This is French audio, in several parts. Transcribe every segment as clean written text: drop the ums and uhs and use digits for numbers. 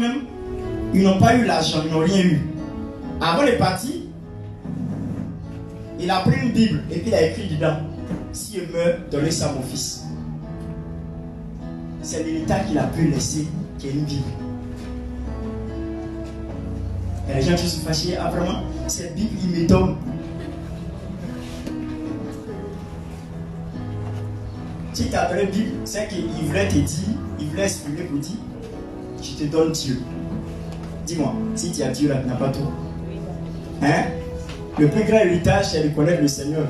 même, ils n'ont pas eu l'argent, ils n'ont rien eu. Avant de partir, il a pris une Bible et puis il a écrit dedans: si je meurs, donnez ça à mon fils. C'est l'héritage qu'il a pu laisser, qui est une Bible. Et les gens qui sont fâchés, ah vraiment, cette Bible, il m'étonne. Si tu as appelé Bible, c'est qu'il voulait te dire, il voulait exprimer pour dire: je te donne Dieu. Dis-moi, si tu as Dieu là, tu n'as pas tout. Hein? Le plus grand héritage, c'est de connaître le Seigneur.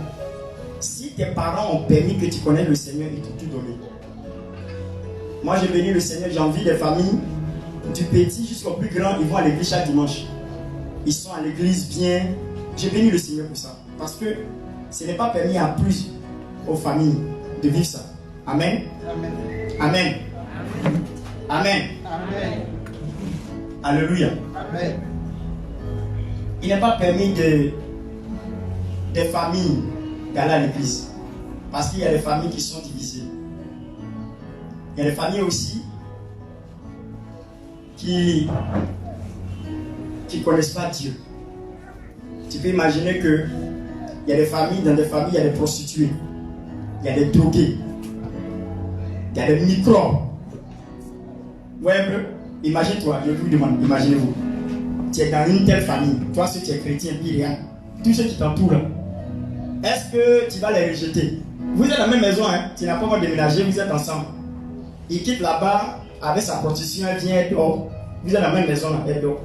Si tes parents ont permis que tu connaisses le Seigneur, ils t'ont tout donné. Moi, j'ai béni le Seigneur, j'ai envie des familles, du petit jusqu'au plus grand, ils vont à l'église chaque dimanche. Ils sont à l'église bien. J'ai béni le Seigneur pour ça. Parce que ce n'est pas permis à plus aux familles de vivre ça. Amen. Amen. Amen. Amen. Amen. Alléluia. Amen. Il n'est pas permis des familles d'aller à l'église. Parce qu'il y a des familles qui sont divisées. Il y a des familles aussi qui ne connaissent pas Dieu. Tu peux imaginer que il y a des familles, dans des familles, il y a des prostituées, il y a des drogués, il y a des microbes. Ouais, un peu. Imagine-toi, je vous demande, imaginez-vous. Tu es dans une telle famille, toi, si tu es chrétien, puis rien, tous ceux qui t'entourent, est-ce que tu vas les rejeter? Vous êtes dans la même maison, hein? Tu n'as pas encore déménagé, vous êtes ensemble. Il quitte là-bas avec sa prostitution, elle vient, elle dort. Vous êtes dans la même maison, là, elle dort.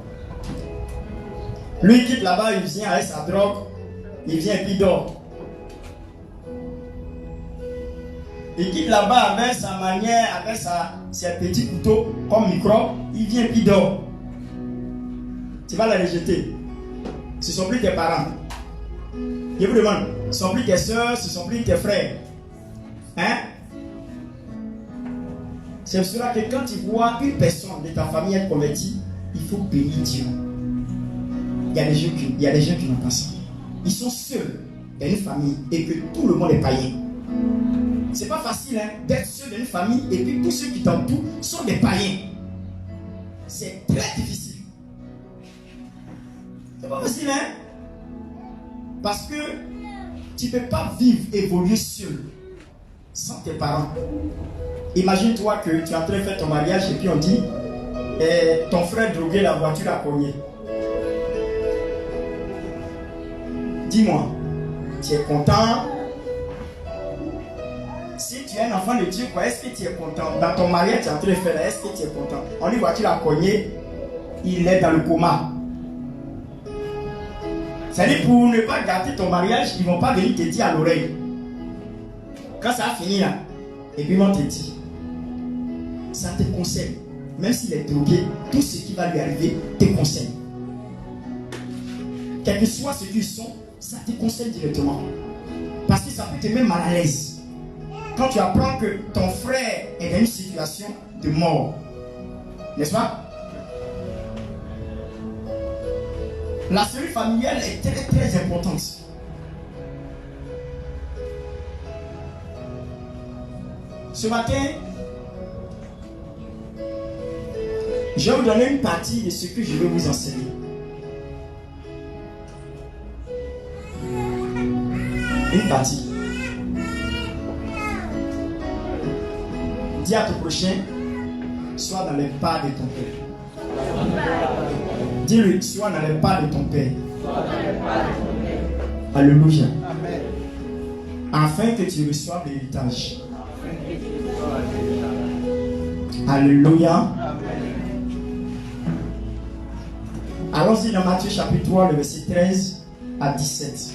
Lui, il quitte là-bas, il vient avec sa drogue, il vient et puis il dort. Il quitte là-bas avec sa manière, avec ses petits couteaux comme micro, il vient et puis il dort. Tu vas la rejeter. Ce ne sont plus tes parents. Je vous demande, ce ne sont plus tes soeurs, ce ne sont plus tes frères. Hein? C'est pour cela que quand tu vois une personne de ta famille être convertie, il faut bénir Dieu. Il y a des gens qui n'ont pas ça. Ils sont seuls dans une famille et que tout le monde est païen. C'est pas facile, hein, d'être seul dans une famille et puis tous ceux qui t'entourent sont des païens. C'est très difficile. C'est pas facile, hein? Parce que tu ne peux pas vivre, évoluer seul sans tes parents. Imagine-toi que tu es en train de faire ton mariage et puis on dit ton frère drogué, la voiture a cogné. Dis-moi, tu es content? Si tu es un enfant de Dieu, est-ce que tu es content? Dans ton mariage, tu es en train de faire, est-ce que tu es content? On dit voiture a cogné, il est dans le coma. C'est-à-dire pour ne pas gâter ton mariage, ils ne vont pas venir te dire à l'oreille. Quand ça a fini là, et puis ils vont te dire, ça te concerne. Même s'il est drogué, tout ce qui va lui arriver te concerne. Quel que soit ce qu'ils sont, ça te concerne directement. Parce que ça peut te mettre mal à l'aise. Quand tu apprends que ton frère est dans une situation de mort. N'est-ce pas? La cellule familiale est très très importante. Ce matin, je vais vous donner une partie de ce que je vais vous enseigner. Une partie. Dis à ton prochain, sois dans les pas de ton Père. Dis-lui, sois dans les pas de ton Père. Alléluia. Amen. Afin que tu reçoives l'héritage. Alléluia. Allons-y dans Matthieu chapitre 3, le verset 13 à 17.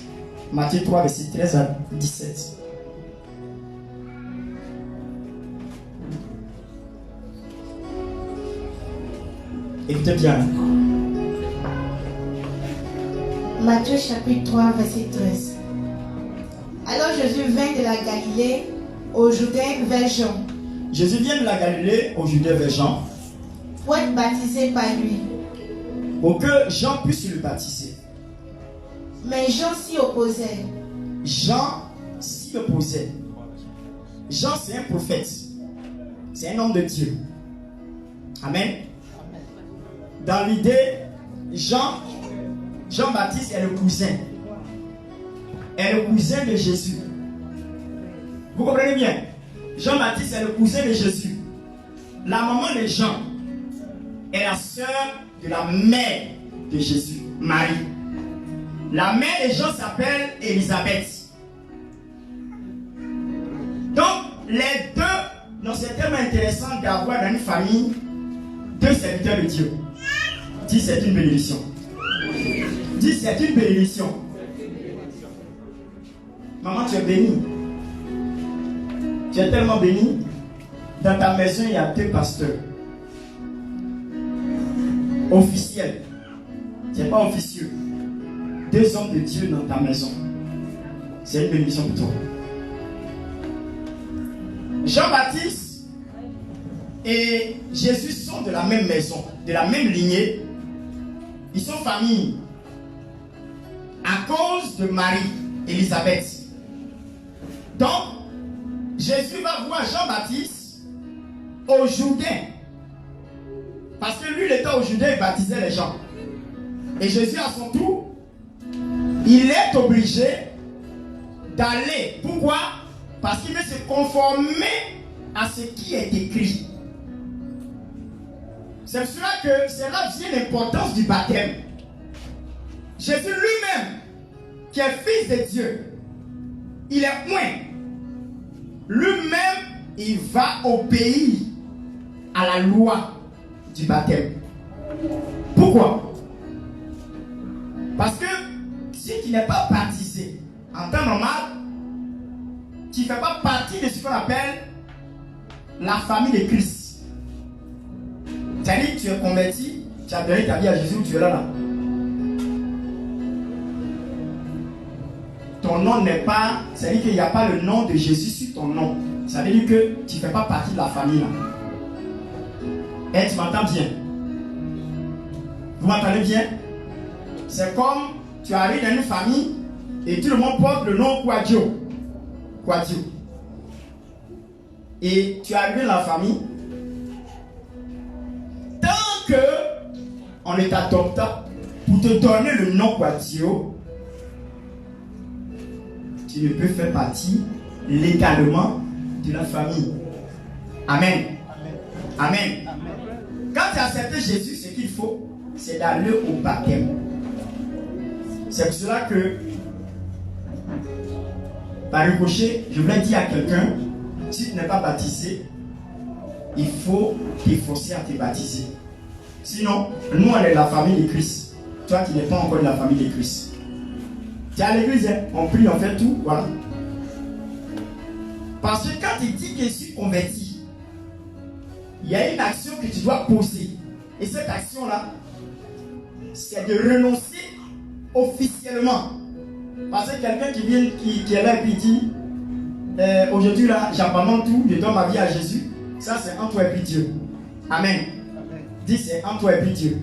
Matthieu 3, verset 13 à 17. Écoutez bien. Matthieu chapitre 3, verset 13. Alors Jésus vint de la Galilée au Jourdain vers Jean. Jésus vient de la Galilée au Jourdain vers Jean. Pour être baptisé par lui. Pour que Jean puisse le baptiser. Mais Jean s'y opposait. Jean s'y opposait. Jean, c'est un prophète. C'est un homme de Dieu. Amen. dans l'idée, Jean-Baptiste est le cousin. Est le cousin de Jésus. Vous comprenez bien? Jean-Baptiste est le cousin de Jésus. La maman de Jean est la sœur de la mère de Jésus, Marie. La mère de Jean s'appelle Élisabeth. Donc, les deux, non, c'est tellement intéressant d'avoir dans une famille deux serviteurs de Dieu. Dis, c'est une bénédiction. Dis, c'est une bénédiction. Maman, tu es bénie. Tu es tellement bénie. Dans ta maison, il y a deux pasteurs. Officiels. Ce n'est pas officieux. Deux hommes de Dieu dans ta maison. C'est une bénédiction pour toi. Jean-Baptiste et Jésus sont de la même maison, de la même lignée. Ils sont famille. À cause de Marie, Élisabeth. Donc, Jésus va voir Jean-Baptiste au Jourdain. Parce que lui, il était au Jourdain, il baptisait les gens. Et Jésus, à son tour, il est obligé d'aller. Pourquoi? Parce qu'il veut se conformer à ce qui est écrit. C'est pour cela que c'est là vient l'importance du baptême. Jésus lui-même, qui est fils de Dieu, il est point. Lui-même, il va obéir à la loi du baptême. Pourquoi? Parce que si tu n'es pas baptisé en temps normal, tu ne fais pas partie de ce qu'on appelle la famille de Christ. C'est-à-dire que tu es converti, tu as donné ta vie à Jésus, tu es là. Ton nom n'est pas, c'est-à-dire qu'il n'y a pas le nom de Jésus sur ton nom. Ça veut dire que tu ne fais pas partie de la famille là. Et tu m'entends bien? Vous m'entendez bien? C'est comme tu arrives dans une famille et tout le monde porte le nom Quadio. Quadio. Et tu arrives dans la famille. Tant que on ne t'adopte pas pour te donner le nom Quadio, tu ne peux faire partie légalement de la famille. Amen. Amen. Quand tu as accepté Jésus, ce qu'il faut, c'est d'aller au baptême. C'est pour cela que, par ricochet, je voulais dire à quelqu'un, si tu n'es pas baptisé, il faut t'efforcer à te baptiser. Sinon, nous, on est la famille de Christ. Toi qui n'es pas encore de la famille de Christ. Tu es à l'église, hein? On prie, on fait tout, voilà. Parce que quand tu dis que je suis converti, il y a une action que tu dois poser. Et cette action-là, c'est de renoncer officiellement. Parce que quelqu'un qui vient, qui est là et qui dit aujourd'hui là, j'abandonne tout, je donne ma vie à Jésus. Ça, c'est entre toi et puis Dieu. Amen. Dis, c'est entre toi et puis Dieu.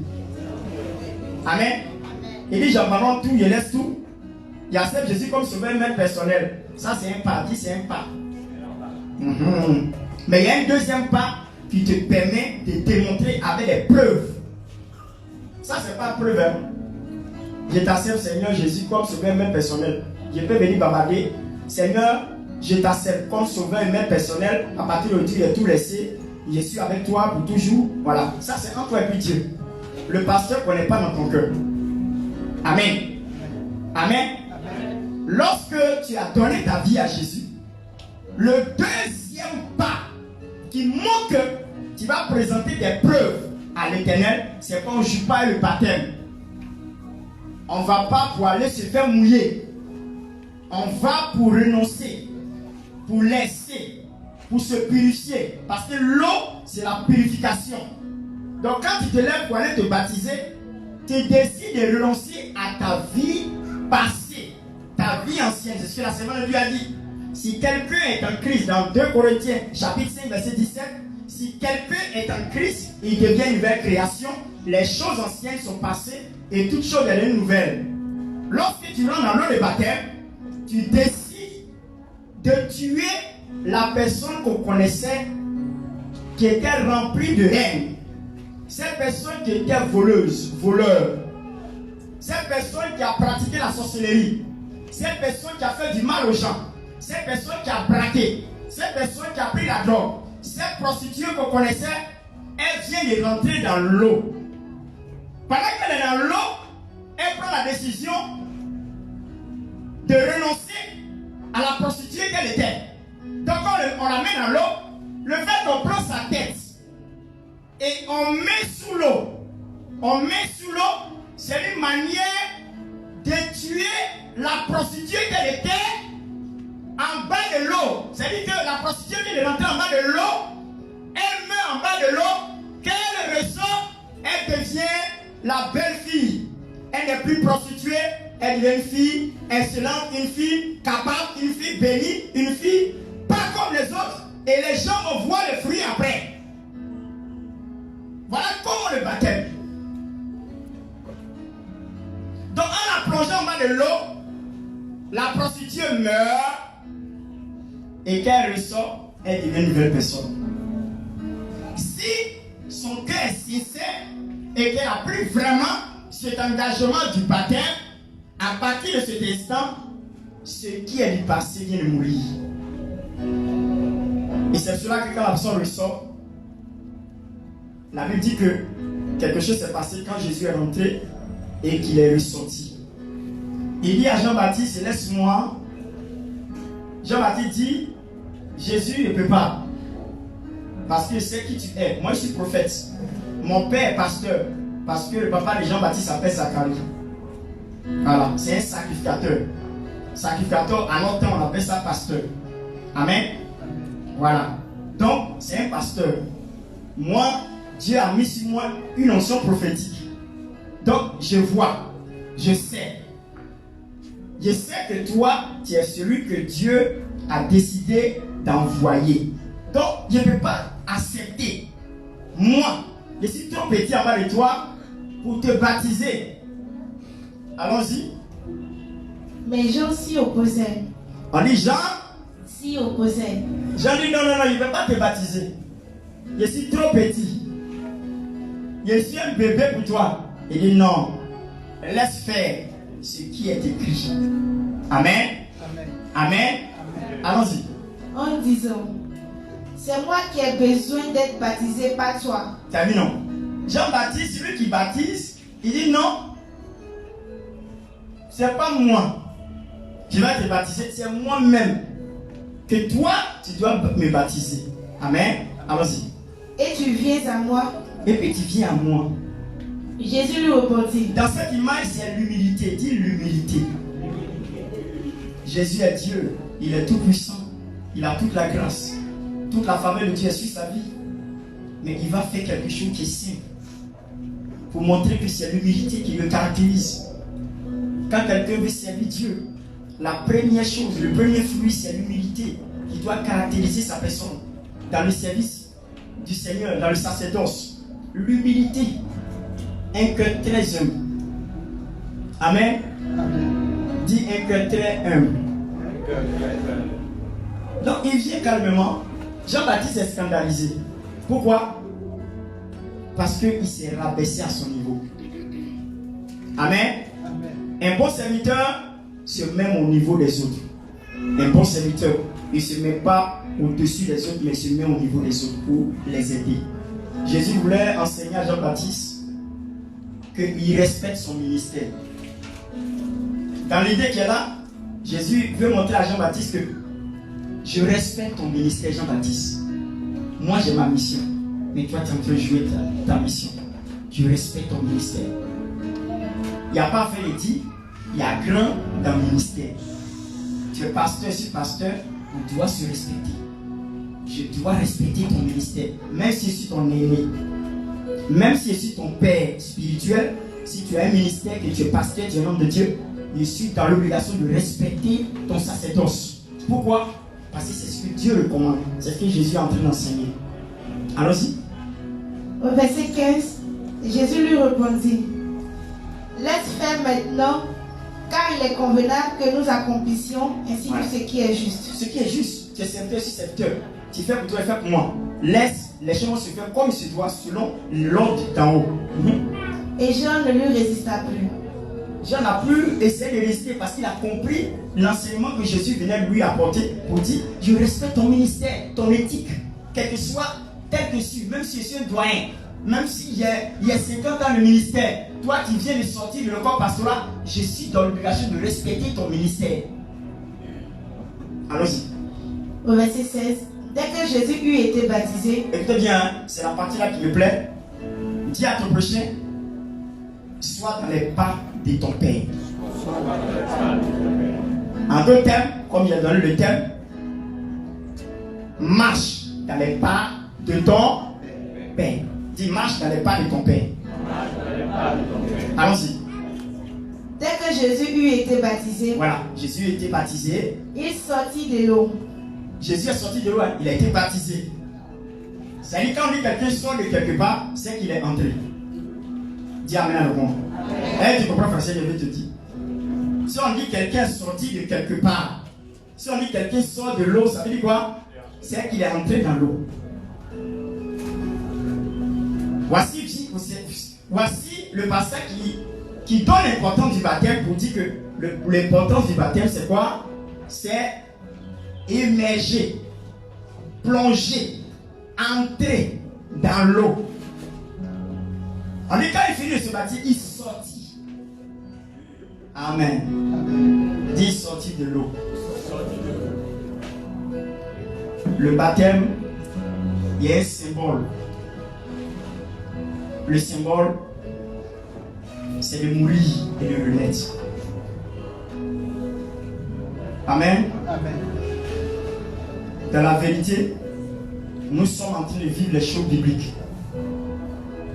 Amen. Il dit, j'abandonne tout, je laisse tout. Il accepte Jésus comme sauveur même personnel. Ça, c'est un pas. Dis, c'est un pas. Mais il y a un deuxième pas qui te permet de démontrer avec des preuves. Ça, c'est pas preuve. Hein? Je t'accepte, Seigneur Jésus, comme sauveur même personnel. Je peux venir bavarder. Seigneur, je t'accepte comme sauveur et même personnel. À partir d'aujourd'hui, j'ai tout laissé. Je suis avec toi pour toujours. Voilà. Ça, c'est entre toi et puis Dieu. Le pasteur ne connaît pas dans ton cœur. Amen. Amen. Lorsque tu as donné ta vie à Jésus, le deuxième pas qui montre que tu vas présenter des preuves à l'Éternel, c'est qu'on ne joue pas le baptême. On ne va pas pour aller se faire mouiller. On va pour renoncer, pour laisser, pour se purifier. Parce que l'eau, c'est la purification. Donc quand tu te lèves pour aller te baptiser, tu décides de renoncer à ta vie passée, ta vie ancienne. C'est ce que la Seigneur lui a dit. Si quelqu'un est en Christ, dans 2 Corinthiens chapitre 5 verset 17, si quelqu'un est en Christ, il devient une nouvelle création. Les choses anciennes sont passées et toutes choses deviennent nouvelles. Lorsque tu rentres dans l'eau de baptême, tu décides de tuer la personne qu'on connaissait qui était remplie de haine. Cette personne qui était voleuse, voleur, cette personne qui a pratiqué la sorcellerie, cette personne qui a fait du mal aux gens, cette personne qui a braqué, cette personne qui a pris la drogue, cette prostituée qu'on connaissait, elle vient de rentrer dans l'eau. Pendant qu'elle est dans l'eau, elle prend la décision de renoncer à la prostituée qu'elle était. Donc on la met dans l'eau, le fait qu'on prend sa tête et on met sous l'eau, c'est une manière de tuer la prostituée qu'elle était en bas de l'eau. C'est-à-dire que la prostituée qui est rentrée en bas de l'eau, elle meurt en bas de l'eau, qu'elle ressort, elle devient la belle fille. Elle n'est plus prostituée, elle devient une fille excellente, une fille capable, une fille bénie, une fille pas comme les autres. Et les gens vont voir le fruit après. Voilà comment le baptême. Donc en la plongeant en bas de l'eau, la prostituée meurt. Et quand elle ressort, elle devient une nouvelle personne. Si son cœur est sincère et qu'elle a pris vraiment cet engagement du baptême, à partir de cet instant, ce qui est du passé vient de mourir. Et c'est cela que quand la personne ressort, la Bible dit que quelque chose s'est passé quand Jésus est rentré et qu'il est ressorti. Il dit à Jean-Baptiste, laisse-moi. Jean-Baptiste dit, Jésus ne peut pas. Parce que c'est qui tu es. Moi je suis prophète. Mon père est pasteur. Parce que le papa de Jean-Baptiste s'appelle Zacharie. Voilà, c'est un sacrificateur. Sacrificateur, à notre temps on appelle ça pasteur. Amen. Voilà. Donc c'est un pasteur. Moi, Dieu a mis sur moi une onction prophétique. Donc je vois, je sais. Je sais que toi, tu es celui que Dieu a décidé d'envoyer. Donc, je ne peux pas accepter. Moi, je suis trop petit en bas de toi pour te baptiser. Allons-y. Mais Jean s'y opposait. On dit Jean S'y opposait. Jean dit non, je ne peux pas te baptiser. Je suis trop petit. Je suis un bébé pour toi. Il dit non, laisse faire ce qui est écrit. Amen. Amen. Allons-y. En disant, c'est moi qui ai besoin d'être baptisé par toi. T'as vu non? Jean-Baptiste, celui qui baptise, il dit non. C'est pas moi qui va te baptiser, c'est moi-même. Que toi, tu dois me baptiser. Amen. Allons-y. Et tu viens à moi. Et puis tu viens à moi. Jésus lui répondit. Dans cette image, c'est l'humilité. Dis l'humilité. Jésus est Dieu. Il est tout puissant. Il a toute la grâce. Toute la faveur de Dieu est sur sa vie. Mais il va faire quelque chose qui est simple. Pour montrer que c'est l'humilité qui le caractérise. Quand quelqu'un veut servir Dieu, la première chose, le premier fruit, c'est l'humilité qui doit caractériser sa personne. Dans le service du Seigneur, dans le sacerdoce. L'humilité. Un cœur très humble. Amen. Dis un cœur très humble. Donc il vient calmement. Jean-Baptiste est scandalisé. Pourquoi? Parce qu'il s'est rabaissé à son niveau. Amen. Un bon serviteur se met au niveau des autres. Un bon serviteur, il ne se met pas au-dessus des autres, mais il se met au niveau des autres pour les aider. Jésus voulait enseigner à Jean-Baptiste qu'il respecte son ministère. Dans l'idée qu'il est là, Jésus veut montrer à Jean-Baptiste que je respecte ton ministère, Jean-Baptiste. Moi j'ai ma mission, mais toi tu es en train de jouer ta mission. Je respecte ton ministère. Il n'y a pas à faire les dits, il y a grand dans le ministère. Tu es pasteur, je suis pasteur, on doit se respecter. Je dois respecter ton ministère, même si je suis ton aîné. Même si je suis ton père spirituel, si tu as un ministère, que tu es pasteur, tu es un homme de Dieu, je suis dans l'obligation de respecter ton sacerdoce. Pourquoi? Parce que c'est ce que Dieu le commande. C'est ce que Jésus est en train d'enseigner. Allons-y. Au verset 15, Jésus lui répondit, laisse faire maintenant, car il est convenable que nous accomplissions ainsi que ce qui est juste. Ce qui est juste, tu es serviteur, je suis serviteur. Tu fais pour toi et fais pour moi. laisse les choses se faire comme il se doit selon l'ordre d'en haut. Et Jean ne lui résista plus. Jean n'a plus essayé de résister parce qu'il a compris l'enseignement que Jésus venait lui apporter pour dire, je respecte ton ministère, ton éthique, quel que soit, tel que je suis, même si je suis un doyen, même s'il y a 50 ans de ministère, toi qui viens de sortir de le corps pastoral, je suis dans l'obligation de respecter ton ministère. Allons-y. Au verset 16, dès que Jésus eut été baptisé, écoutez bien, hein, c'est la partie là qui me plaît. Dis à ton prochain, sois dans les pas de ton Père. En deux termes, comme il a donné le thème, marche dans les pas de ton Père. Dis marche dans les pas de ton Père. Allons-y. Dès que Jésus eut été baptisé, Voilà, Jésus a été baptisé. il sortit de l'eau. Jésus est sorti de l'eau, il a été baptisé. C'est-à-dire quand on dit quelqu'un sort de quelque part, c'est qu'il est entré. Dis amen avec moi. Tu comprends français, je vais te dire. Si on dit quelqu'un sorti de quelque part, si on dit quelqu'un sort de l'eau, ça veut dire quoi? C'est qu'il est entré dans l'eau. Voici le passage qui donne l'importance du baptême pour dire que l'importance du baptême c'est quoi? C'est émerger, plonger, entrer dans l'eau. En dit quand il finit de se baptiser, il sortit. Amen. Dis sorti de l'eau. Le baptême, il y a un symbole. Le symbole, c'est de mourir et de renaître. Amen. Amen. Dans la vérité, nous sommes en train de vivre les choses bibliques.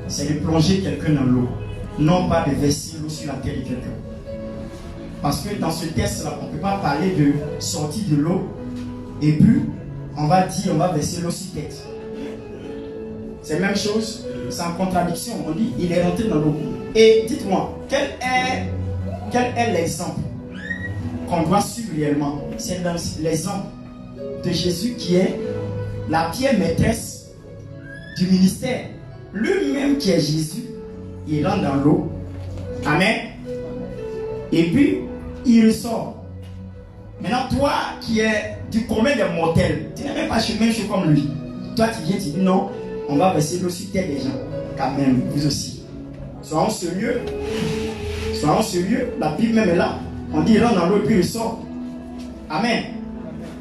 C'est de plonger quelqu'un dans l'eau, non pas de verser l'eau sur la tête de quelqu'un. Parce que dans ce texte-là, on ne peut pas parler de sortie de l'eau et puis on va verser l'eau sur la tête. C'est la même chose, c'est en contradiction. On dit il est rentré dans l'eau. Et dites-moi, quel est l'exemple qu'on doit suivre réellement? C'est l'exemple de Jésus qui est la pierre maîtresse du ministère. Lui-même qui est Jésus, il entre dans l'eau. Amen. Et puis, il ressort. Maintenant, toi qui es du commun des mortels, tu n'es même pas chemin comme lui. Toi, tu viens, tu dis non, on va verser l'eau sur terre des gens. Quand même, vous aussi. Soyons sérieux. Soyons sérieux. La Bible même est là. On dit il entre dans l'eau et puis il sort. Amen.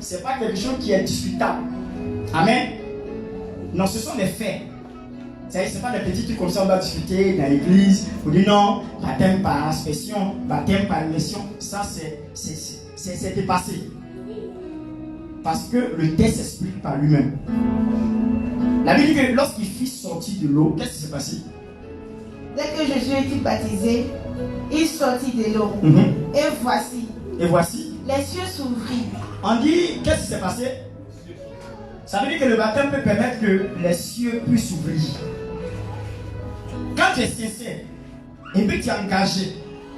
Ce n'est pas quelque chose qui est discutable. Amen. Non, ce sont des faits. Ce n'est pas des petits trucs comme ça, on va discuter dans l'église. On dit non, baptême par aspersion, baptême par immersion. Ça, c'est dépassé. Parce que le texte s'explique par lui-même. La Bible dit que lorsqu'il fut sorti de l'eau, qu'est-ce qui s'est passé? Dès que Jésus était baptisé, il sortit de l'eau. Et voici, les cieux s'ouvrirent. On dit, qu'est-ce qui s'est passé? Ça veut dire que le baptême peut permettre que les cieux puissent s'ouvrir. Quand tu es sincère, et puis tu es engagé,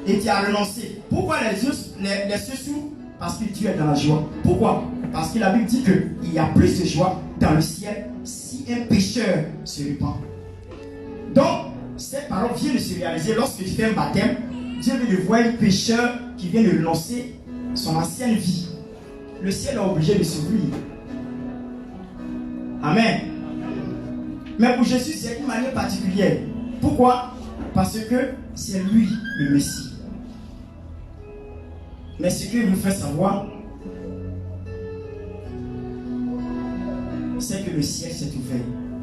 et tu as renoncé, pourquoi les cieux s'ouvrent? Parce que tu es dans la joie. Pourquoi? Parce que la Bible dit qu'il y a plus de joie dans le ciel si un pécheur se repent. Donc, cette parole vient de se réaliser lorsque tu fais un baptême. Dieu veut de voir un pécheur qui vient de renoncer son ancienne vie. Le ciel est obligé de s'ouvrir. Amen. Mais pour Jésus, c'est une manière particulière. Pourquoi? Parce que c'est lui le Messie. Mais ce qu'il nous fait savoir, c'est que le ciel s'est ouvert.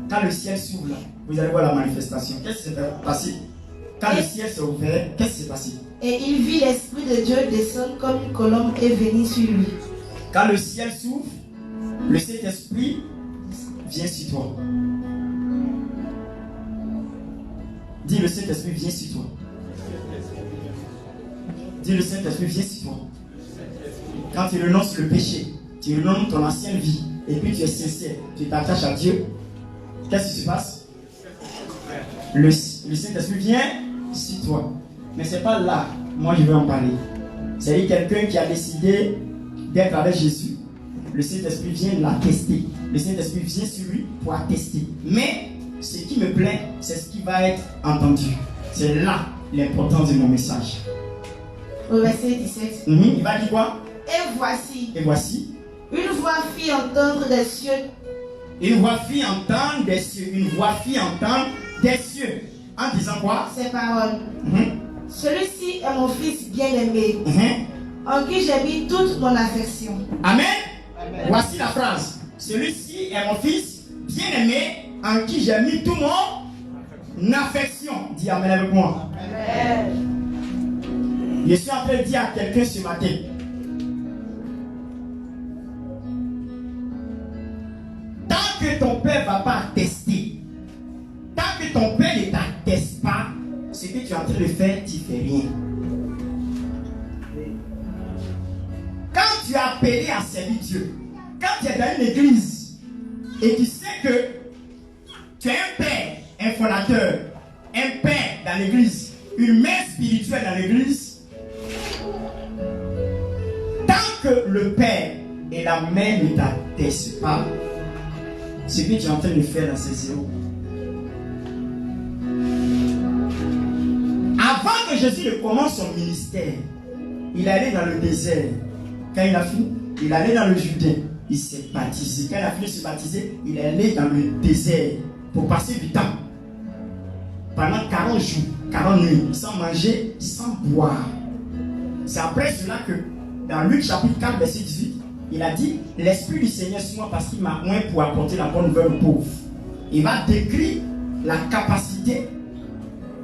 Quand le ciel s'ouvre là, vous allez voir la manifestation. Qu'est-ce qui s'est passé? Quand le ciel s'est ouvert, qu'est-ce qui s'est passé? Et il vit l'Esprit de Dieu descendre comme une colombe et venir sur lui. Quand le ciel s'ouvre, le Saint-Esprit vient sur toi. Dis le Saint-Esprit vient sur toi. Dis le Saint-Esprit vient sur toi. Quand tu renonces le péché, tu renonces ton ancienne vie, et puis tu es sincère, tu t'attaches à Dieu, qu'est-ce qui se passe? Le Saint-Esprit vient sur toi. Mais ce n'est pas là, moi je veux en parler. C'est quelqu'un qui a décidé d'être avec Jésus. le Saint-Esprit vient l'attester. Le Saint-Esprit vient sur lui pour attester. Mais ce qui me plaît, c'est ce qui va être entendu. C'est là l'importance de mon message. Au verset 17. Il va dire quoi? Et voici, une voix fit entendre des cieux. Une voix fit entendre des cieux. Une voix fit entendre des cieux. En disant quoi? Ces paroles. Celui-ci est mon fils bien-aimé, en qui j'ai mis toute mon affection. Amen. Voici la phrase. Celui-ci est mon fils bien-aimé, en qui j'ai mis tout mon affection. Dis amen avec moi. Amen. Je suis en train de dire à quelqu'un ce matin. Tant que ton père ne va pas attester, tant que ton père ne t'atteste pas, ce que tu es en train de faire, tu ne fais rien. Quand tu es appelé à servir Dieu, quand tu es dans une église et tu sais que tu es un père, un fondateur, un père dans l'église, une mère spirituelle dans l'église, tant que le père et la mère ne t'attestent pas, ce que tu es en train de faire dans ces zéros. Avant que Jésus ne commence son ministère, il allait dans le désert. Quand il a fini, il allait dans le Judée. Il s'est baptisé. Quand il a fini de se baptiser, il est allé dans le désert pour passer du temps. Pendant 40 jours, 40 nuits, sans manger, sans boire. C'est après cela que, dans Luc chapitre 4, verset 18, il a dit, l'Esprit du Seigneur sur moi parce qu'il m'a oint pour apporter la bonne nouvelle aux pauvres. Il va décrire la capacité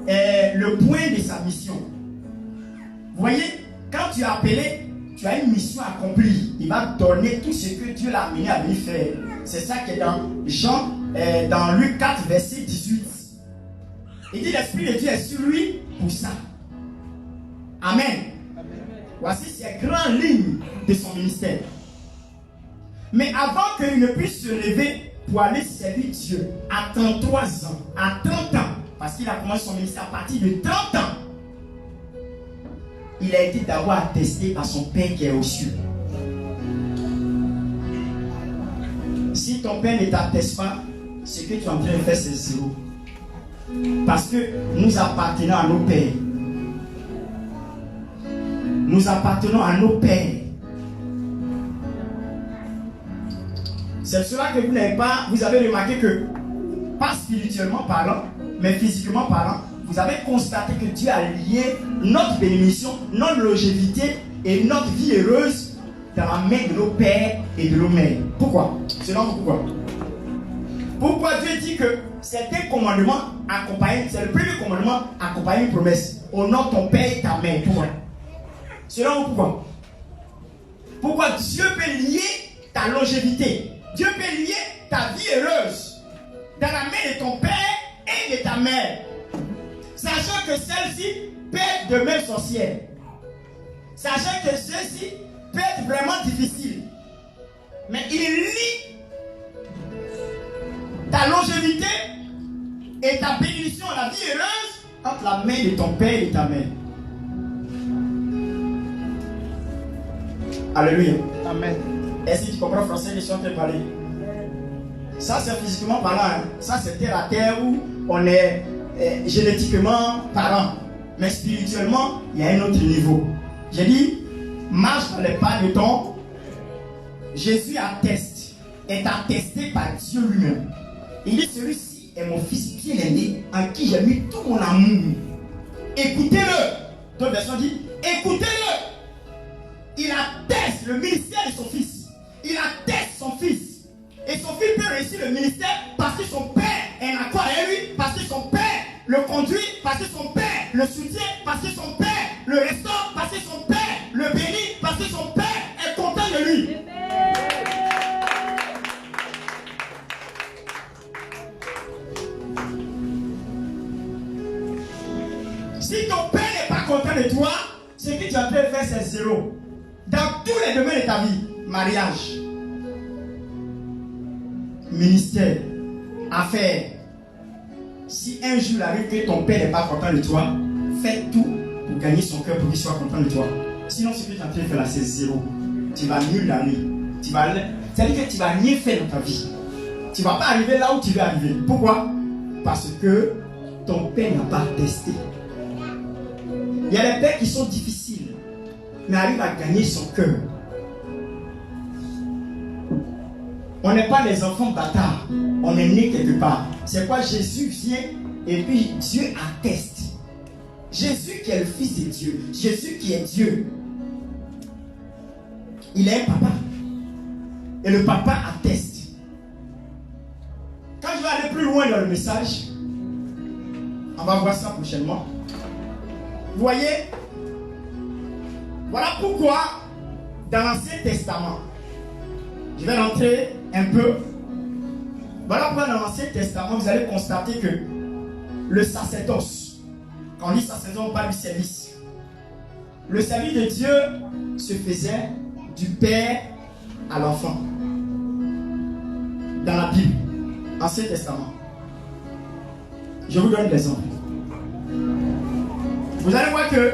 et le point de sa mission. Vous voyez, quand tu es appelé, tu as une mission accomplie. Il va donner tout ce que Dieu l'a amené à venir faire. C'est ça qui est dans dans Luc 4, verset 18. Il dit, l'Esprit de Dieu est sur lui pour ça. Amen. Voici ces grandes lignes de son ministère. Mais avant qu'il ne puisse se lever pour aller servir Dieu à 33 ans, à 30 ans, parce qu'il a commencé son ministère à partir de 30 ans, il a été d'abord attesté par son Père qui est aux cieux. Si ton Père ne t'atteste pas, ce que tu es en train de faire, c'est zéro. Parce que nous appartenons à nos pères. Nous appartenons à nos pères. C'est cela que vous n'avez pas, vous avez remarqué que, pas spirituellement parlant, mais physiquement parlant, vous avez constaté que Dieu a lié notre bénédiction, notre longévité et notre vie heureuse dans la main de nos pères et de nos mères. Pourquoi? Selon vous, pourquoi? Pourquoi Dieu dit que c'est un commandement accompagné, c'est le premier commandement accompagné d'une promesse. Honore ton père et ta mère. Pourquoi? Selon vous, pourquoi? Pourquoi Dieu peut lier ta longévité? Dieu peut lier ta vie heureuse dans la main de ton père et de ta mère. Sachant que celle-ci peut être de même sorcière. Sachant que celle-ci peut être vraiment difficile. Mais il lie ta longévité et ta bénédiction à la vie heureuse entre la main de ton père et ta mère. Alléluia. Amen. Est-ce que tu comprends le français que je suis en train de parler? Ça c'est physiquement parlant. Hein? Ça c'est terre à terre où on est génétiquement parlant. Mais spirituellement, il y a un autre niveau. J'ai dit, marche dans les pas de ton. Jésus atteste, est attesté par Dieu lui-même. Il dit, celui-ci est mon fils bien-aimé en qui j'ai mis tout mon amour. Écoutez-le. D'autres versions disent, écoutez-le. Il atteste le ministère de son fils. Il atteste son fils. Et son fils peut réussir le ministère parce que son père est en accord avec lui, parce que son père le conduit, parce que son père le soutient, parce que son père le restaure, parce que son père le bénit, parce que son père est content de lui. Si ton père n'est pas content de toi, ce que tu as fait faire, c'est zéro. Dans tous les domaines de ta vie, mariage, ministère, affaires. Si un jour il arrive que ton père n'est pas content de toi, fais tout pour gagner son cœur pour qu'il soit content de toi. Sinon, ce que tu es en train de faire là, c'est zéro. Tu vas nul la nuit. Tu vas C'est-à-dire que tu ne vas rien faire dans ta vie. Tu ne vas pas arriver là où tu veux arriver. Pourquoi? Parce que ton père n'a pas testé. Il y a des pères qui sont difficiles, mais arrivent à gagner son cœur. On n'est pas des enfants bâtards. On est né quelque part. C'est quoi? Jésus vient et puis Dieu atteste. Jésus qui est le Fils de Dieu. Jésus qui est Dieu. Il est un papa. Et le papa atteste. Quand je vais aller plus loin dans le message, on va voir ça prochainement. Vous voyez, voilà pourquoi dans l'Ancien Testament, je vais rentrer un peu. Voilà pourquoi dans l'Ancien Testament, vous allez constater que le sacerdoce, quand on dit sacerdoce, on parle du service. Le service de Dieu se faisait du père à l'enfant. Dans la Bible, Ancien Testament. Je vous donne des exemples. Vous allez voir que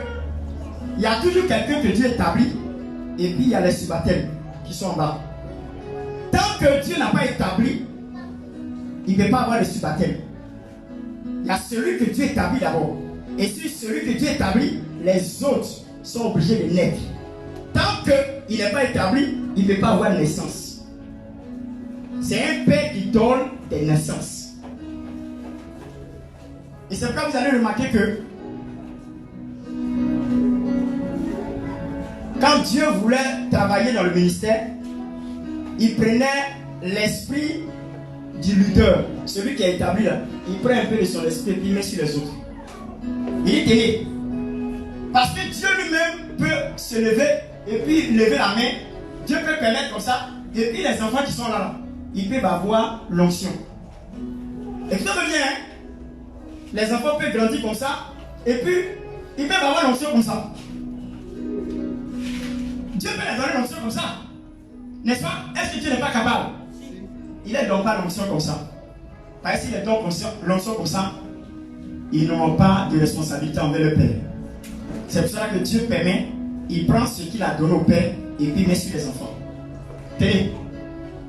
il y a toujours quelqu'un que Dieu établit et puis il y a les subalternes qui sont en bas. Tant que Dieu n'a pas établi, il ne peut pas avoir de subalternes. Il y a celui que Dieu établit d'abord. Et sur celui que Dieu établit, les autres sont obligés de naître. Tant qu'il n'est pas établi, il ne peut pas avoir de naissance. C'est un père qui donne des naissances. Et c'est pourquoi vous allez remarquer que quand Dieu voulait travailler dans le ministère, il prenait l'esprit du leader, celui qui est établi là. Il prend un peu de son esprit et puis il met sur les autres. Il dit tenez. Parce que Dieu lui-même peut se lever et puis lever la main. Dieu peut permettre comme ça. Et puis les enfants qui sont là, ils peuvent avoir l'onction. Écoutez bien, hein? Les enfants peuvent grandir comme ça. Et puis, ils peuvent avoir l'onction comme ça. Dieu peut les donner l'onction comme ça. N'est-ce pas? Est-ce que Dieu n'est pas capable? Il ne donne pas l'onction comme ça. Parce que s'il les donne l'onction comme ça, ils n'auront pas de responsabilité envers le Père. C'est pour cela que Dieu permet, il prend ce qu'il a donné au Père et puis il met sur les enfants. Tenez,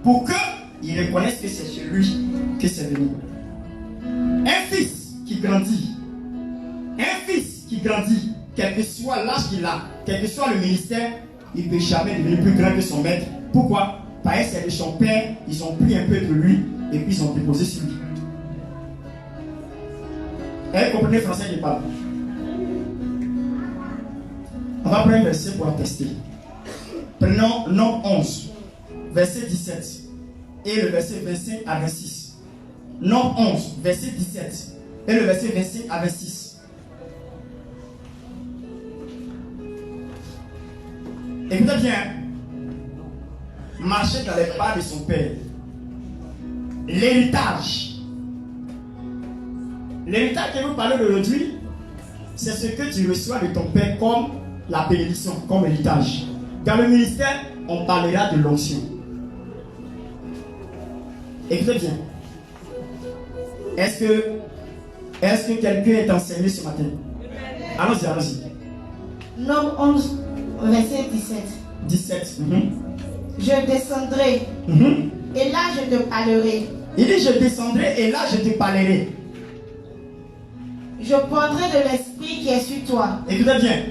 pour qu'ils reconnaissent que c'est chez lui que c'est venu. Un fils qui grandit, quel que soit l'âge qu'il a, quel que soit le ministère, il ne peut jamais devenir plus grand que son maître. Pourquoi? Parce que c'est de son père, ils ont pris un peu de lui et puis ils ont déposé sur lui. Et vous comprenez le français qui parle? On va prendre un verset pour attester. Prenons Nom 11, verset 17 et le verset 25 à 26. Nom 11, verset 17 et le verset 25 à 26. Écoutez bien, marcher dans les pas de son père. L'héritage. L'héritage que vous parlez d'aujourd'hui, c'est ce que tu reçois de ton père comme la bénédiction, comme héritage. Dans le ministère, on parlera de l'onction. Écoutez bien. Est-ce que quelqu'un est enseigné ce matin? Allons-y, allons-y. Nom 11, verset 17. 17. Je descendrai, et là je te parlerai. Il dit je descendrai et là je te parlerai. Je prendrai de l'esprit qui est sur toi. Écoutez bien.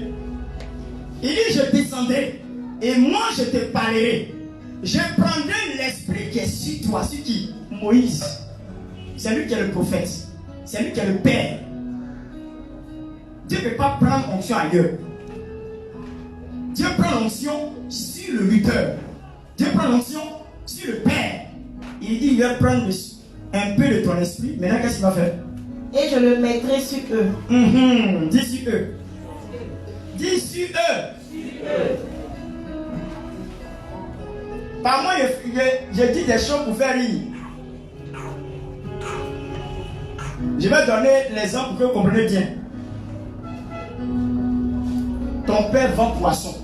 Il dit je descendrai et moi je te parlerai. Je prendrai l'esprit qui est sur toi. Sur qui? Moïse. C'est lui qui est le prophète. C'est lui qui est le père. Dieu ne peut pas prendre onction ailleurs. Dieu prend l'onction sur le lutteur. Dieu prend l'onction sur le père. Il dit il va prendre un peu de ton esprit. Maintenant qu'est-ce qu'il va faire? Et je le mettrai sur eux. Dis sur eux. Dis sur eux. Par moi, je dis des choses pour faire rire. Je vais donner l'exemple pour que vous compreniez bien. Ton père vend poisson.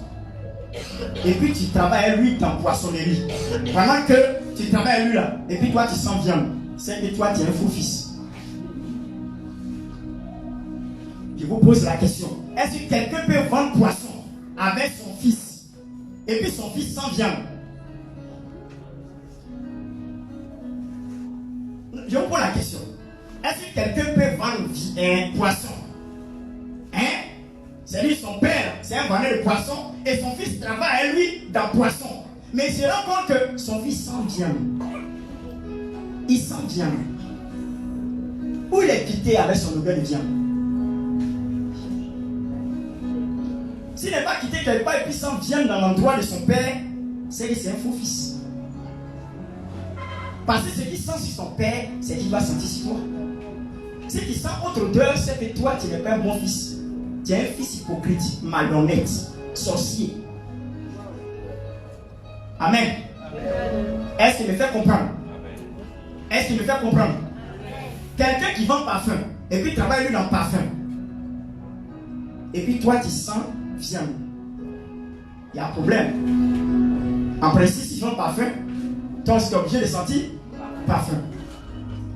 Et puis tu travailles à lui dans la poissonnerie. Pendant que tu travailles à lui là, et puis toi tu sens viande. C'est que toi tu es un faux fils. Je vous pose la question. Est-ce que quelqu'un peut vendre poisson avec son fils? Et puis son fils sent viande? je vous pose la question. Est-ce que quelqu'un peut vendre un poisson? Hein? C'est-à-dire son père, c'est un vendeur de poissons et son fils travaille à lui dans le poisson. Mais il se rend compte que son fils sent bien. Il sent bien. Où il est quitté avec son odeur de viande? S'il n'est pas quitté quelque part et puis sent viande dans l'endroit de son père, c'est que c'est un faux fils. Parce que ce qui sent sur son père, c'est qu'il va sentir sur toi. Ce qui sent autre odeur, c'est que toi, tu n'es pas un bon fils. Tu es un fils hypocrite, malhonnête, sorcier. Amen. Est-ce qu'il me fait comprendre? Est-ce qu'il me fait comprendre? Quelqu'un qui vend parfum, et puis travaille lui dans le parfum. Et puis toi, tu sens viande. Il y a un problème. En principe, si tu vends parfum, toi, tu es obligé de sentir parfum.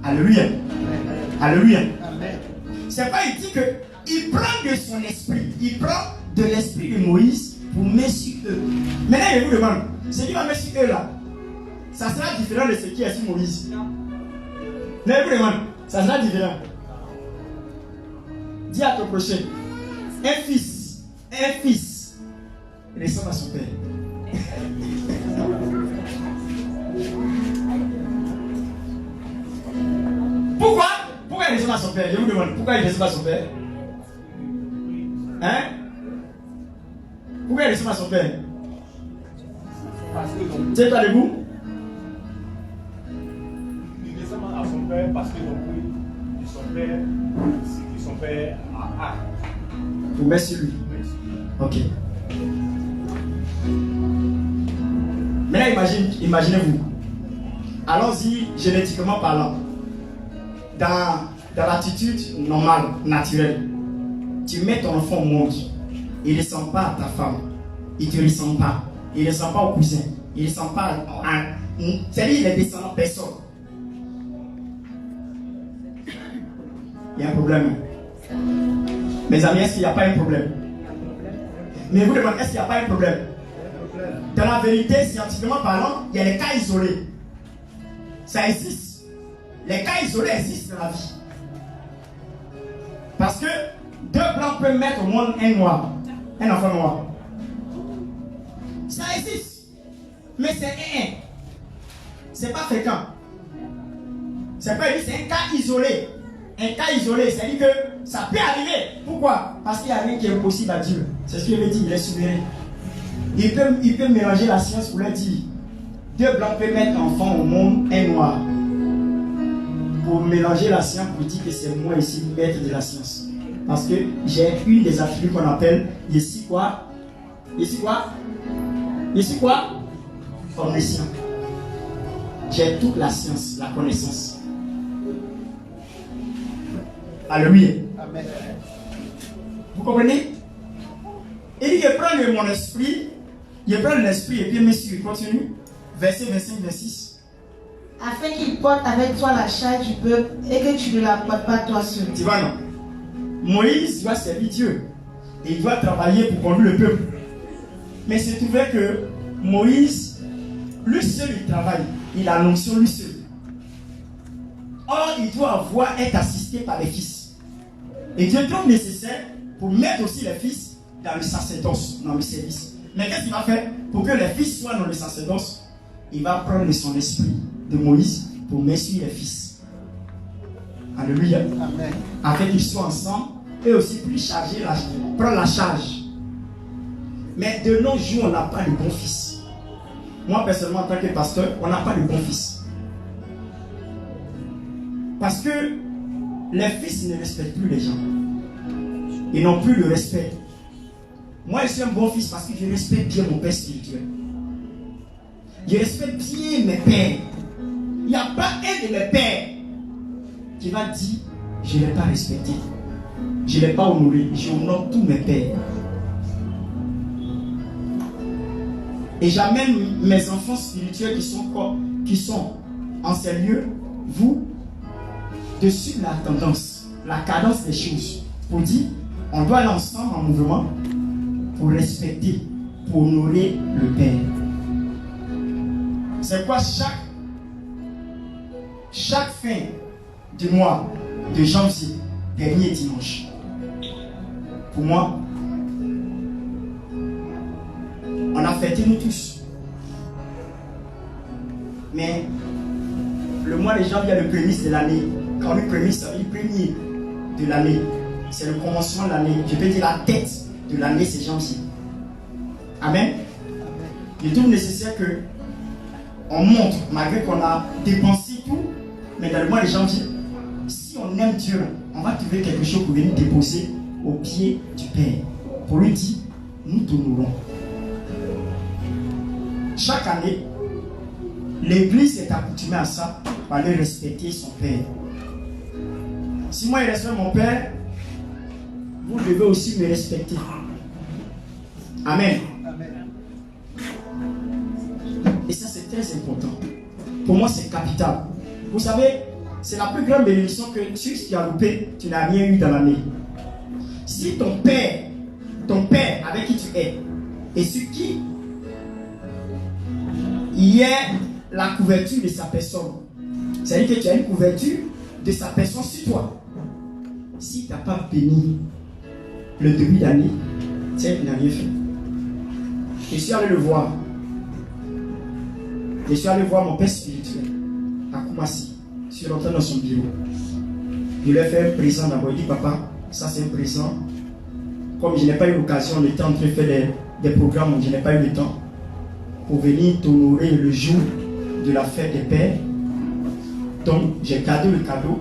Alléluia. Alléluia. C'est pas, il dit que il prend de son esprit, il prend de l'esprit de Moïse pour mettre sur eux. Maintenant, je vous demande, ce qui va mettre sur eux là, ça sera différent de ce qui est sur Moïse. Non. Mais je vous demande, ça sera différent. Dis à ton prochain, un fils ressemble à son père. Pourquoi il ressemble à son père? Je vous demande, pourquoi il ressemble à son père? Hein? Pourquoi il ressemble à son père? Tiens-toi debout. Il ressemble à son père parce que son père a. Vous mettez sur lui. Ok. Maintenant, imaginez-vous. Allons-y génétiquement parlant. Dans l'attitude normale, naturelle. Tu mets ton enfant au monde. Il ne ressemble pas à ta femme. Il ne te ressemble pas. Il ne ressemble pas au cousin. Il ne ressemble pas à... C'est-à-dire il est descendant de personne. Il y a un problème. Mes amis, est-ce qu'il n'y a pas un problème? Mais vous demandez, est-ce qu'il n'y a pas un problème? Dans la vérité, scientifiquement parlant, il y a des cas isolés. Ça existe. Les cas isolés existent dans la vie. Parce que deux blancs peuvent mettre au monde un noir, un enfant noir. Ça existe. Mais c'est c'est pas fréquent. C'est un cas isolé. Un cas isolé, c'est-à-dire que ça peut arriver. Pourquoi? Parce qu'il n'y a rien qui est impossible à Dieu. C'est ce qu'il veut dire, il est souverain. Il peut mélanger la science pour leur dire. Deux blancs peuvent mettre un enfant au monde, un noir. Pour mélanger la science, pour dire que c'est moi ici, maître de la science. Parce que j'ai une des attributs qu'on appelle ici quoi? Ici quoi? Ici quoi? Omniscient. J'ai toute la science, la connaissance. Alléluia. Amen. Vous comprenez? Il dit, je prends mon esprit, je prends l'esprit et puis monsieur, continue. Verset 25-26. Afin qu'il porte avec toi la charge du peuple et que tu ne la portes pas toi seul. Tu vois, non? Moïse doit servir Dieu. Et il doit travailler pour conduire le peuple. Mais c'est trouvé que Moïse, lui seul, il travaille. Il a l'onction lui seul. Or, il doit être assisté par les fils. Et Dieu trouve nécessaire pour mettre aussi les fils dans le sacerdoce, dans le service. Mais qu'est-ce qu'il va faire? Pour que les fils soient dans le sacerdoce, il va prendre son esprit de Moïse pour mettre sur les fils. Alléluia. Amen. Afin qu'ils soient ensemble et aussi plus chargés, prendre la charge. Mais de nos jours, on n'a pas de bons fils. Moi, personnellement, en tant que pasteur, on n'a pas de bons fils. Parce que les fils ne respectent plus les gens. Ils n'ont plus le respect. Moi, je suis un bon fils parce que je respecte bien mon père spirituel. Je respecte bien mes pères. Il n'y a pas un de mes pères qui va dire je ne l'ai pas respecté. Je ne l'ai pas honoré. Je honore tous mes pères. Et j'amène mes enfants spirituels qui sont en ces lieux, vous, de suivre la tendance, la cadence des choses. Pour dire, on doit aller ensemble en mouvement pour respecter, pour honorer le Père. C'est quoi chaque fin du mois de janvier, dernier dimanche. Pour moi, on a fêté nous tous. Mais le mois de janvier est le prémisse de l'année. Quand on dit prémisse, ça veut dire premier de l'année. C'est le commencement de l'année. Je peux dire la tête de l'année, c'est janvier. Amen. Il est tout nécessaire que on montre, malgré qu'on a dépensé tout, mais dans le mois de janvier, si on aime Dieu, on va trouver quelque chose pour venir déposer au pied du Père. Pour lui dire, nous t'honorons. Chaque année, l'Église est accoutumée à ça, par aller respecter son Père. Si moi je respecte mon Père, vous devez aussi me respecter. Amen. Et ça c'est très important. Pour moi c'est capital. Vous savez, c'est la plus grande bénédiction que si tu as loupé, tu n'as rien eu dans l'année. Si ton père avec qui tu es, et sur qui il y a la couverture de sa personne, c'est-à-dire que tu as une couverture de sa personne sur toi. Si tu n'as pas béni le début d'année, tu n'as rien fait. Je suis allé le voir. Je suis allé voir mon père spirituel à Koumassi. Je suis rentré dans son bureau. Je lui ai fait un présent d'abord. Il dit, papa, ça c'est un présent. Comme je n'ai pas eu l'occasion, on était en train de faire des programmes où je n'ai pas eu le temps pour venir t'honorer le jour de la fête des pères. Donc j'ai gardé le cadeau.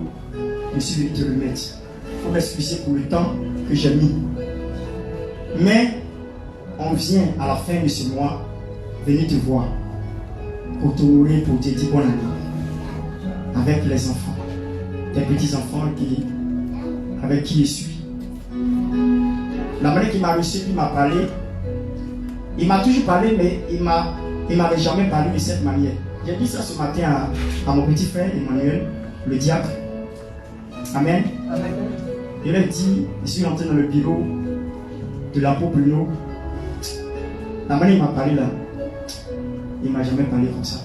Je suis venu te le mettre. Il faut m'excuser pour le temps que j'ai mis. Mais on vient à la fin de ce mois venir te voir pour t'honorer, pour te dire bonne année avec les enfants, tes petits-enfants avec qui je suis. La manière qu'il m'a reçu, il m'a parlé. Il m'a toujours parlé, mais il ne m'avait jamais parlé de cette manière. J'ai dit ça ce matin à mon petit frère Emmanuel, le diacre. Amen. Amen. Il lui a dit, je suis rentré dans le bureau de l'apôtre Bruno. La manière il m'a parlé là, il ne m'a jamais parlé comme ça.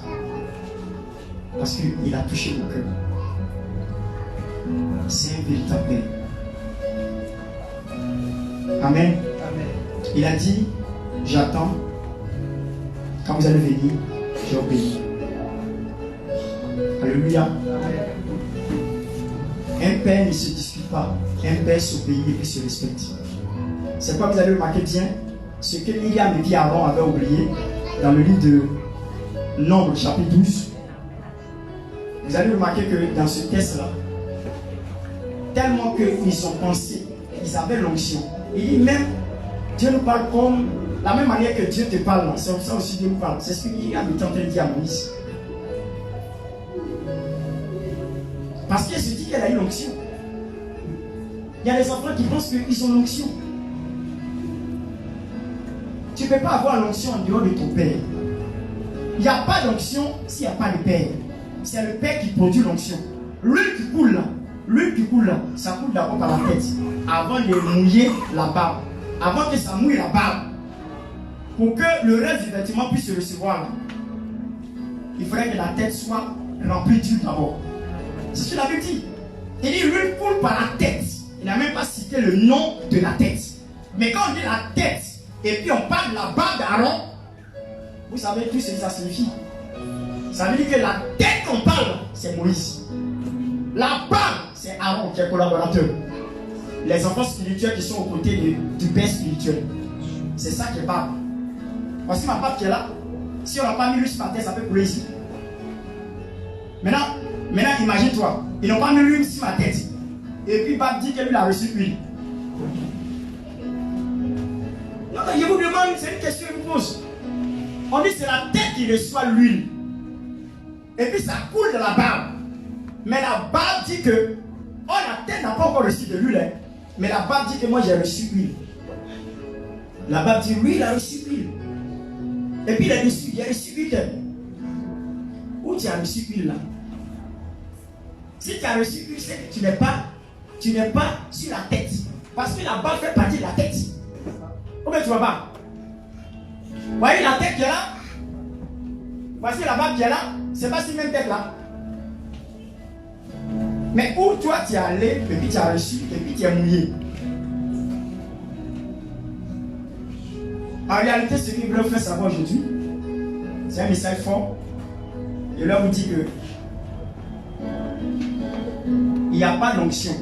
Parce qu'il a touché mon cœur. C'est un véritable père. Amen. Amen. Il a dit, j'attends. Quand vous allez venir, j'obéis. Alléluia. Amen. Un père ne se discute pas. Un père s'obéit et se respecte. C'est quoi vous allez remarquer bien? Ce que Myriam et Aaron avaient oublié dans le livre de Nombre, chapitre 12. Vous allez remarquer que dans ce texte-là, tellement qu'ils ont pensé, ils avaient l'onction. Il dit même, Dieu nous parle comme la même manière que Dieu te parle. C'est comme ça aussi Dieu nous parle. C'est ce que Myriam est en train de dire à Moïse. Parce qu'elle se dit qu'elle a eu l'onction. Il y a des enfants qui pensent qu'ils ont l'onction. Tu ne peux pas avoir l'onction en dehors de ton père. Il n'y a pas d'onction s'il n'y a pas de père. C'est le père qui produit l'onction. L'huile qui coule là, ça coule d'abord par la tête. Avant de mouiller la barbe. Avant que ça mouille la barbe. Pour que le reste du vêtement puisse se recevoir là, il faudrait que la tête soit remplie d'huile d'abord. C'est ce qu'il avait dit. Il dit l'huile coule par la tête. Il n'a même pas cité le nom de la tête. Mais quand on dit la tête, et puis on parle de la barbe d'Aaron, vous savez tout ce que ça signifie. Ça veut dire que la tête qu'on parle, c'est Moïse. La barbe, c'est Aaron qui est collaborateur. Les enfants spirituels qui sont aux côtés du père spirituel. C'est ça qui est barbe. Voici ma barbe qui est là. Si on n'a pas mis l'huile sur ma tête, ça peut couler ici. Maintenant, imagine-toi, ils n'ont pas mis l'huile sur ma tête. Et puis Barbe dit que lui a reçu l'huile. Non, je vous demande, c'est une question que je vous pose. On dit que c'est la tête qui reçoit l'huile. Et puis ça coule de la barbe. Mais la barbe dit que, oh, la tête n'a pas encore reçu de l'huile. Hein. Mais la barbe dit que moi j'ai reçu l'huile. La barbe dit oui, il a reçu l'huile. Et puis il a reçu l'huile. Où tu as reçu l'huile là? Si tu as reçu l'huile, c'est que tu n'es pas sur la tête. Parce que la barbe fait partie de la tête. Comment tu vois pas? Vous voyez la tête qui est là? Voici la barbe qui est là. C'est pas cette même tête là. Mais où toi tu es allé, et puis tu as reçu, et puis tu es mouillé. En réalité, ce que je veux faire savoir aujourd'hui, c'est un message fort. Je leur vous dis que il n'y a pas d'onction.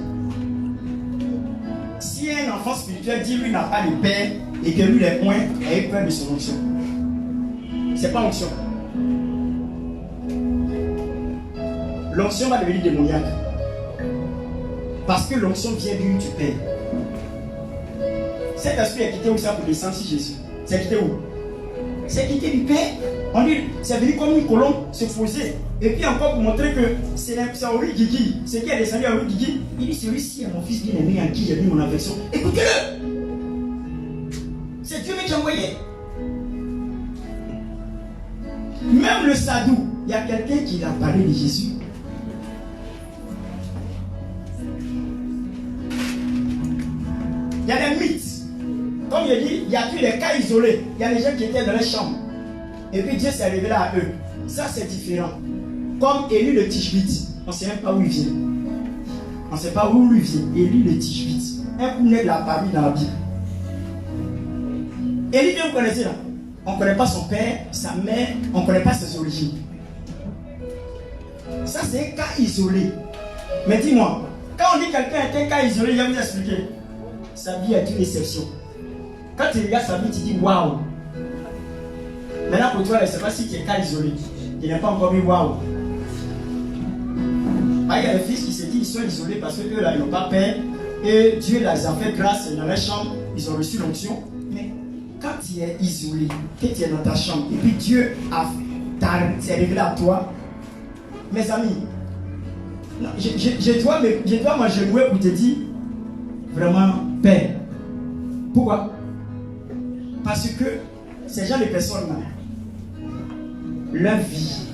Si un enfant spirituel dit lui n'a pas de père et que lui les points, il a peur de son onction. C'est pas onction. L'onction va devenir démoniaque. Parce que l'onction vient d'où tu pères. Cet esprit est quitté où ça pour descendre si Jésus. C'est quitté où? C'est quitté du Père. On dit, c'est venu comme une colombe se poser. Et puis encore pour montrer que c'est Ori Gigi. C'est qui est descendu à Ori Gigi. Il dit, celui-ci est mon fils bien-aimé en qui j'ai mis mon affection. Écoutez-le. C'est Dieu qui t'a envoyé. Même le sadou, il y a quelqu'un qui a parlé de Jésus. Il y a des mythes. Comme je dis, il y a eu des cas isolés. Il y a des gens qui étaient dans les chambres. Et puis Dieu s'est révélé à eux. Ça, c'est différent. Comme Élie le Tishbite. On ne sait même pas où il vient. On ne sait pas où il vient. Élie le Tishbite. Un coup nègre l'a paru dans la Bible. Élie, bien, vous connaissez là. On ne connaît pas son père, sa mère. On ne connaît pas ses origines. Ça, c'est un cas isolé. Mais dis-moi, quand on dit quelqu'un est un cas isolé, je vais vous expliquer. Sa vie est une exception. Quand tu regardes sa vie, tu dis waouh. Maintenant pour toi, je ne sais pas si tu es cas isolé. Tu n'as pas encore vu waouh. Il y a des fils qui se disent qu'ils sont isolés parce qu'eux là, ils n'ont pas peur. Et Dieu les a fait grâce dans leur chambre. Ils ont reçu l'onction. Mais quand tu es isolé, que tu es dans ta chambre, et puis Dieu s'est révélé à toi, mes amis, non, je dois m'agenouiller pour te dire vraiment Père. Pourquoi? Parce que ces gens de personnes-là, leur vie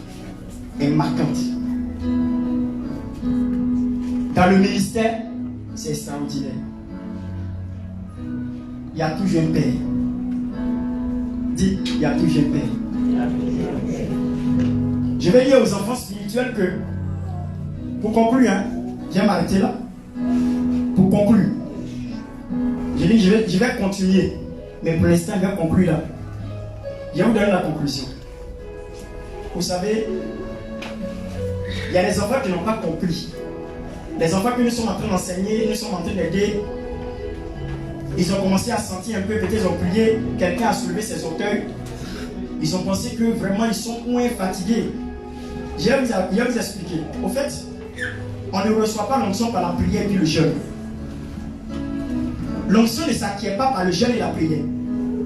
est marquante. Dans le ministère, c'est extraordinaire. Il y a toujours un Père. Dis, il y a toujours un Père. Je vais dire aux enfants spirituels que, pour conclure, je vais m'arrêter là. Pour conclure, je dis, je vais continuer. Mais pour l'instant, je vais conclure là. Je vais vous donner la conclusion. Vous savez, il y a des enfants qui n'ont pas compris. Les enfants que nous sommes en train d'enseigner, nous sommes en train d'aider. Ils ont commencé à sentir un peu, peut-être ils ont prié, quelqu'un a soulevé ses orteils. Ils ont pensé que vraiment ils sont moins fatigués. Je vais vous expliquer. Au fait, on ne reçoit pas l'onction par la prière et le jeûne. L'onction ne s'acquiert pas par le jeûne et la prière.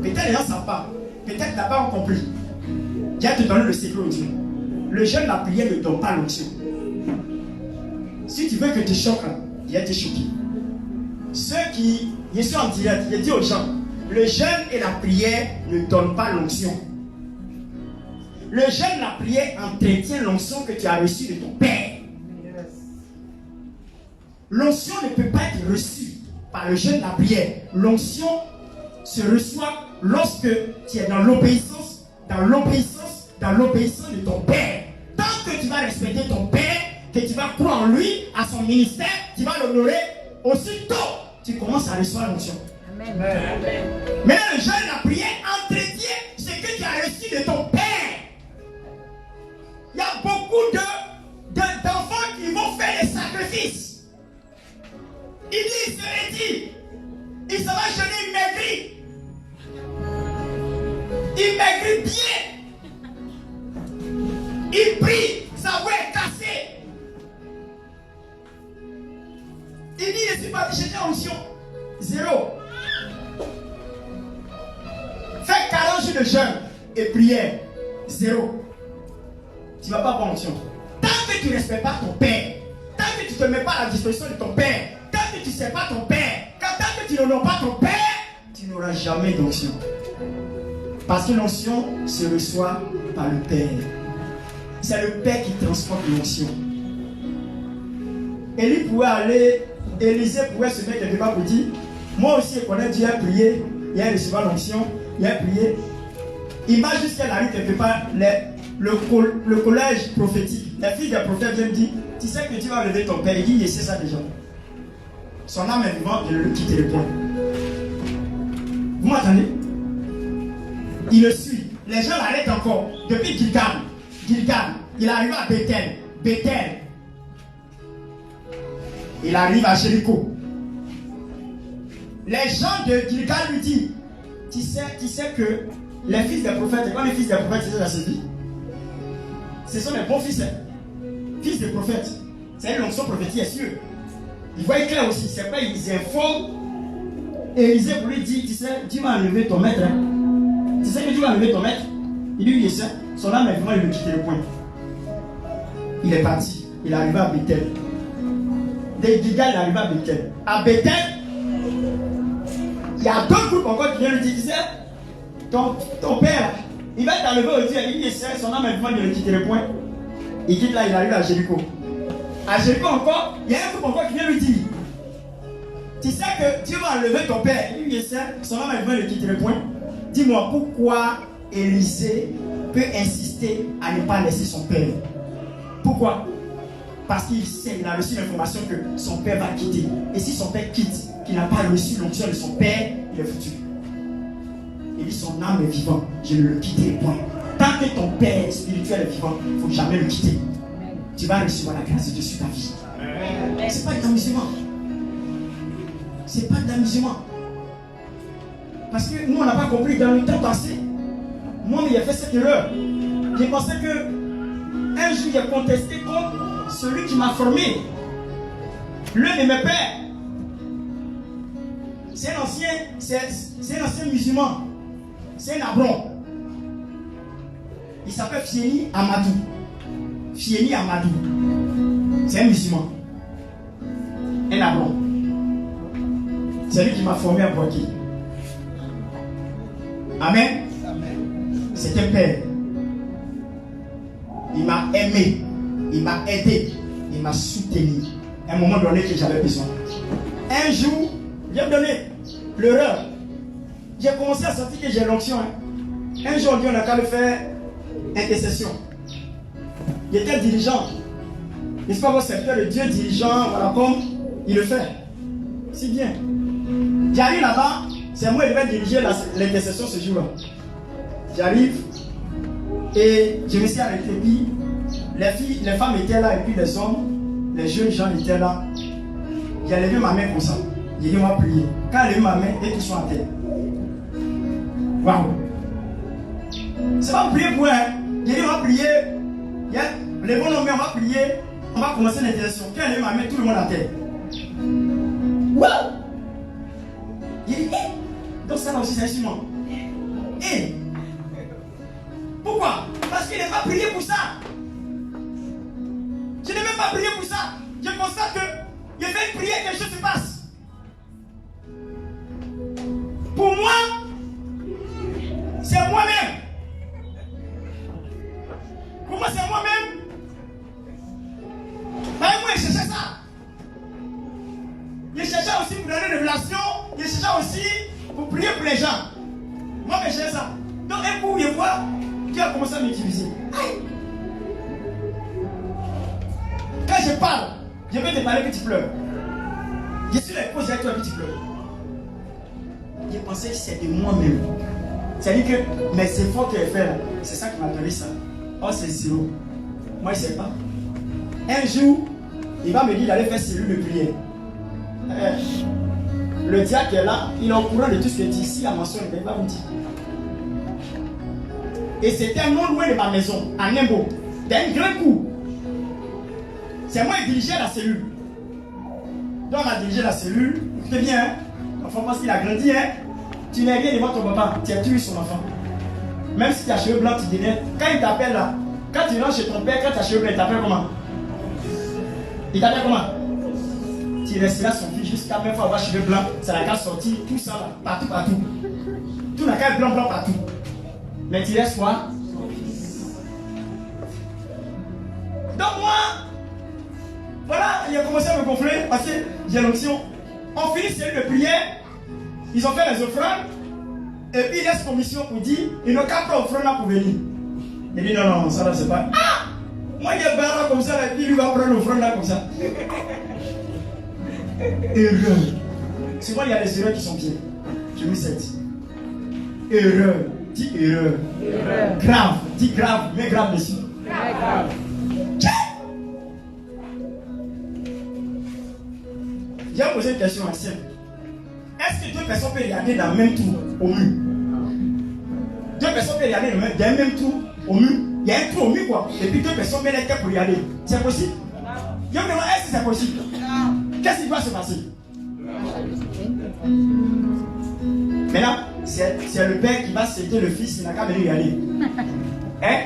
Peut-être les gens ne savent pas. Peut-être n'a pas compris. Je vais te donner le secret aujourd'hui. Le jeûne et la prière ne donnent pas l'onction. Si tu veux que tu choques, il y a été choqué. Ceux qui, je suis en direct, je dis aux gens, le jeûne et la prière ne donnent pas l'onction. Le jeûne et la prière entretient l'onction que tu as reçue de ton Père. L'onction ne peut pas être reçue par le jeûne et la prière. L'onction se reçoit lorsque tu es dans l'obéissance de ton Père. Tant que tu vas respecter ton Père, que tu vas croire en lui, à son ministère, tu vas l'honorer, aussitôt tu commences à recevoir l'onction. Amen. Maintenant, le jeûne et la prière entretient ce que tu as reçu de ton Père. Il y a beaucoup d'enfants qui vont faire des sacrifices. Il se retire. Il s'en va jeûner, il maigrit. Il maigrit bien. Il prie, sa voix est cassée. Il dit, je ne suis pas chercher onction. 0. Fais 40 jours de jeûne et prière. 0. Tu ne vas pas avoir onction. Tant que tu ne respectes pas ton Père, tant que tu ne te mets pas à la disposition de ton Père, tant que tu ne sais pas ton Père, tant que tu n'honores pas ton Père, tu n'auras jamais d'onction. Parce que l'onction se reçoit par le Père. C'est le Père qui transporte l'onction. Élisée pouvait se mettre quelque part pour dire, moi aussi je connais Dieu, il a prié, il a reçu l'onction, il a prié. Il m'a jusqu'à la rue quelque part, le collège prophétique. La fille des prophètes vient dire, tu sais que tu vas lever ton père. Il dit, je sais ça déjà. Son âme est vivante, je ne le quitterai point. Vous m'entendez? Il le suit. Les gens l'arrêtent encore. Depuis Gilgal, il arrive à Bethel. Il arrive à Jéricho. Les gens de Gilgal lui disent, tu sais que les fils des prophètes, quand les fils des prophètes étaient dans cette vie, ce sont les bons fils, fils des prophètes. C'est une onction prophétique, est sûr. Ils voient clair aussi, c'est pas ils informent. Élisée pour lui dire, tu sais, tu vas enlever ton maître. Hein? Tu sais que tu vas enlever ton maître? Il lui dit, ça. Son âme est vivant, il lui quitte le point. Il est parti. Il est arrivé à Bethel. Des Gilgal, il est arrivé à Bethel. À Bethel, il y a deux groupes encore qui viennent lui dire, tu sais, ton père, il va t'enlever au Dieu. Il dit, son âme est vivant, il lui quitte le point. Il quitte là, il arrive à Jéricho. À Jéricho encore, il y a un groupe encore qui vient lui dire, tu sais que tu vas enlever ton père. Il lui dit, son âme est vivant, il lui quitte le point. Dis-moi, pourquoi Élisée peut insister à ne pas laisser son père? Pourquoi? Parce qu'il sait, il a reçu l'information que son père va quitter. Et si son père quitte, qu'il n'a pas reçu l'onction de son père, il est foutu. Il dit, son âme est vivante, je ne le quitterai point. Tant que ton père spirituel est vivant, il ne faut jamais le quitter. Tu vas recevoir la grâce de Dieu sur ta vie. Ce n'est pas de l'amusement. Ce n'est pas de l'amusement. Parce que nous, on n'a pas compris dans le temps passé. Moi, mais il a fait cette erreur. J'ai pensé que un jour, j'ai contesté contre celui qui m'a formé. L'un de mes pères. C'est un ancien musulman. C'est un abron. Il s'appelle Fieni Amadou. Fieni Amadou. C'est un musulman. Un abron. C'est lui qui m'a formé à Boaké. Amen. C'est un père. Il m'a aimé. Il m'a aidé. Il m'a soutenu. À un moment donné que j'avais besoin. Un jour, j'ai donné l'erreur. J'ai commencé à sentir que j'ai l'onction. Un jour, on dit on a qu'à le faire intercession. J'étais dirigeant. N'est-ce pas, votre secteur de Dieu dirigeant, voilà comme il le fait. Si bien. J'arrive là-bas, c'est moi qui vais diriger l'intercession ce jour-là. J'arrive et je me suis arrêté. Puis les femmes étaient là et puis les hommes, les jeunes gens étaient là. J'ai levé ma main comme ça. J'ai dit on va prier. Quand j'ai levé ma main, et tous sont à terre. Waouh! C'est pas prier pour eux. J'ai dit on va prier. Les bons nommés, on va prier. On va commencer l'intercession. Quand j'ai levé ma main, tout le monde à terre. Waouh! J'ai dit, donc ça là aussi c'est un instrument. Pourquoi? Parce qu'il n'est pas prié pour ça. Je n'ai même pas prié pour ça. Je constate que je fais une prière, quelque chose se passe. Pour moi, c'est moi-même. Pour moi, c'est moi-même. Mais moi, je cherchais ça. Je cherchais aussi pour donner une révélation. Je cherchais aussi pour prier pour les gens. Moi, je cherchais ça. Donc, un coup, je vois, Dieu a commencé à m'utiliser. Quand je parle, je vais te parler que tu pleures. Je suis là, je pose avec toi que tu pleures. Je pensais que c'est de moi-même. C'est-à-dire que mes efforts que j'ai fait là, c'est ça qui m'a donné ça. Oh, c'est zéro. Moi, je ne sais pas. Un jour, il va me dire d'aller faire cellule de prière. Le diacre est là, il est au courant de tout ce que dit ici à ma soeur, il va vous dire. Et c'était non loin de ma maison, à Nembo, d'un grand coup. C'est moi qui dirigeais la cellule. Donc on a dirigé la cellule, écoutez bien, hein? L'enfant pense qu'il a grandi, hein? Tu n'es rien devant ton papa, tu as tué son enfant. Même si tu as cheveux blancs, tu deviens. Quand il t'appelle là, quand tu rentres chez ton père, quand tu as cheveux blancs, il t'appelle comment? Il t'appelle comment? Tu resteras son fils jusqu'à même fois avoir cheveux blancs, ça n'a qu'à sortir, tout ça là, partout, partout. Tout n'a qu'à être blanc, blanc partout. Mais tu restes quoi? Donc moi, voilà, il a commencé à me gonfler parce que j'ai l'onction. On finit cellule de prière, ils ont fait les offrandes, et puis ils laissent commission pour dire, ils n'ont qu'à prendre offrande là pour venir. Il dit non, non, ça là c'est pas. Ah! Moi, il y a un barra comme ça, et puis lui va prendre l'offrande là comme ça. Erreur. Souvent, il y a des erreurs qui sont bien. Je vous sais. Erreur. Dis erreur. Erreur. Grave. Dis grave. Mais grave dessus. Très grave. J'ai posé une question simple. Est-ce que deux personnes peuvent regarder dans le même trou au mur? Deux personnes peuvent regarder dans le même trou au mur. Il y a un trou au mur quoi. Et puis deux personnes mettent les têtes pour regarder. C'est possible? Je me demande, est-ce que c'est possible? Qu'est-ce qui va se passer? Maintenant, c'est le père qui va céder le fils, il n'a qu'à venir regarder. Hein?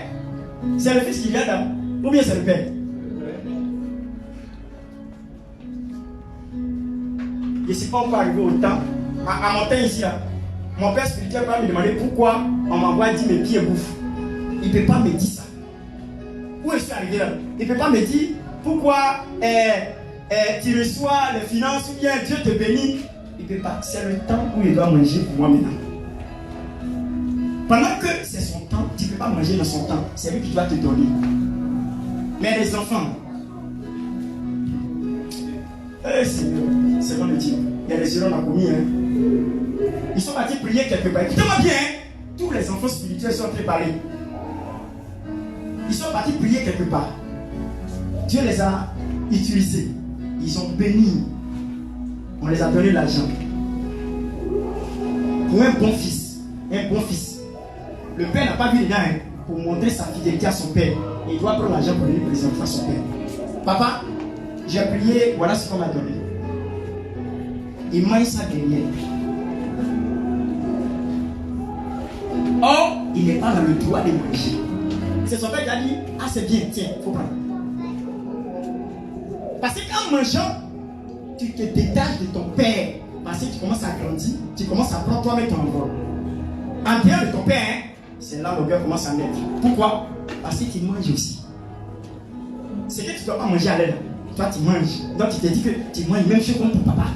C'est le fils qui vient là. Ou bien c'est le père? Je ne sais pas où on peut arriver au temps. À mon temps ici, là, mon père spirituel va me demander pourquoi on m'envoie dire mes pieds bouffent. Il ne peut pas me dire ça. Où je suis arrivé là? Il ne peut pas me dire pourquoi tu reçois les finances ou bien Dieu te bénit. Il ne peut pas. C'est le temps où il doit manger pour moi maintenant. Pendant que c'est son temps, tu ne peux pas manger dans son temps. C'est lui qui doit te donner. Mais les enfants, c'est bon de dire. Il y a des erreurs qu'on a commis. Hein. Ils sont partis prier quelque part. Écoutez-moi bien. Hein. Tous les enfants spirituels sont préparés. Ils sont partis prier quelque part. Dieu les a utilisés. Ils ont béni. On les a donné l'argent. Pour un bon fils. Un bon fils. Le père n'a pas vu dedans hein, pour montrer sa fidélité à son père. Il doit prendre l'argent pour venir présenter à son père. Papa, j'ai prié, voilà ce qu'on m'a donné. Il mange ça derrière. Or, il n'est pas dans le droit de manger. C'est son père qui a dit, ah c'est bien, tiens, il faut prendre. Parce qu'en mangeant, tu te détaches de ton père. Parce que tu commences à grandir, tu commences à prendre toi-même ton envol. En dehors de ton père, hein, c'est là où le cœur commence à naître. Pourquoi? Parce que tu manges aussi. C'est que tu ne dois pas manger à l'aide. Toi, tu manges. Donc, tu te dis que tu manges même chose comme ton papa.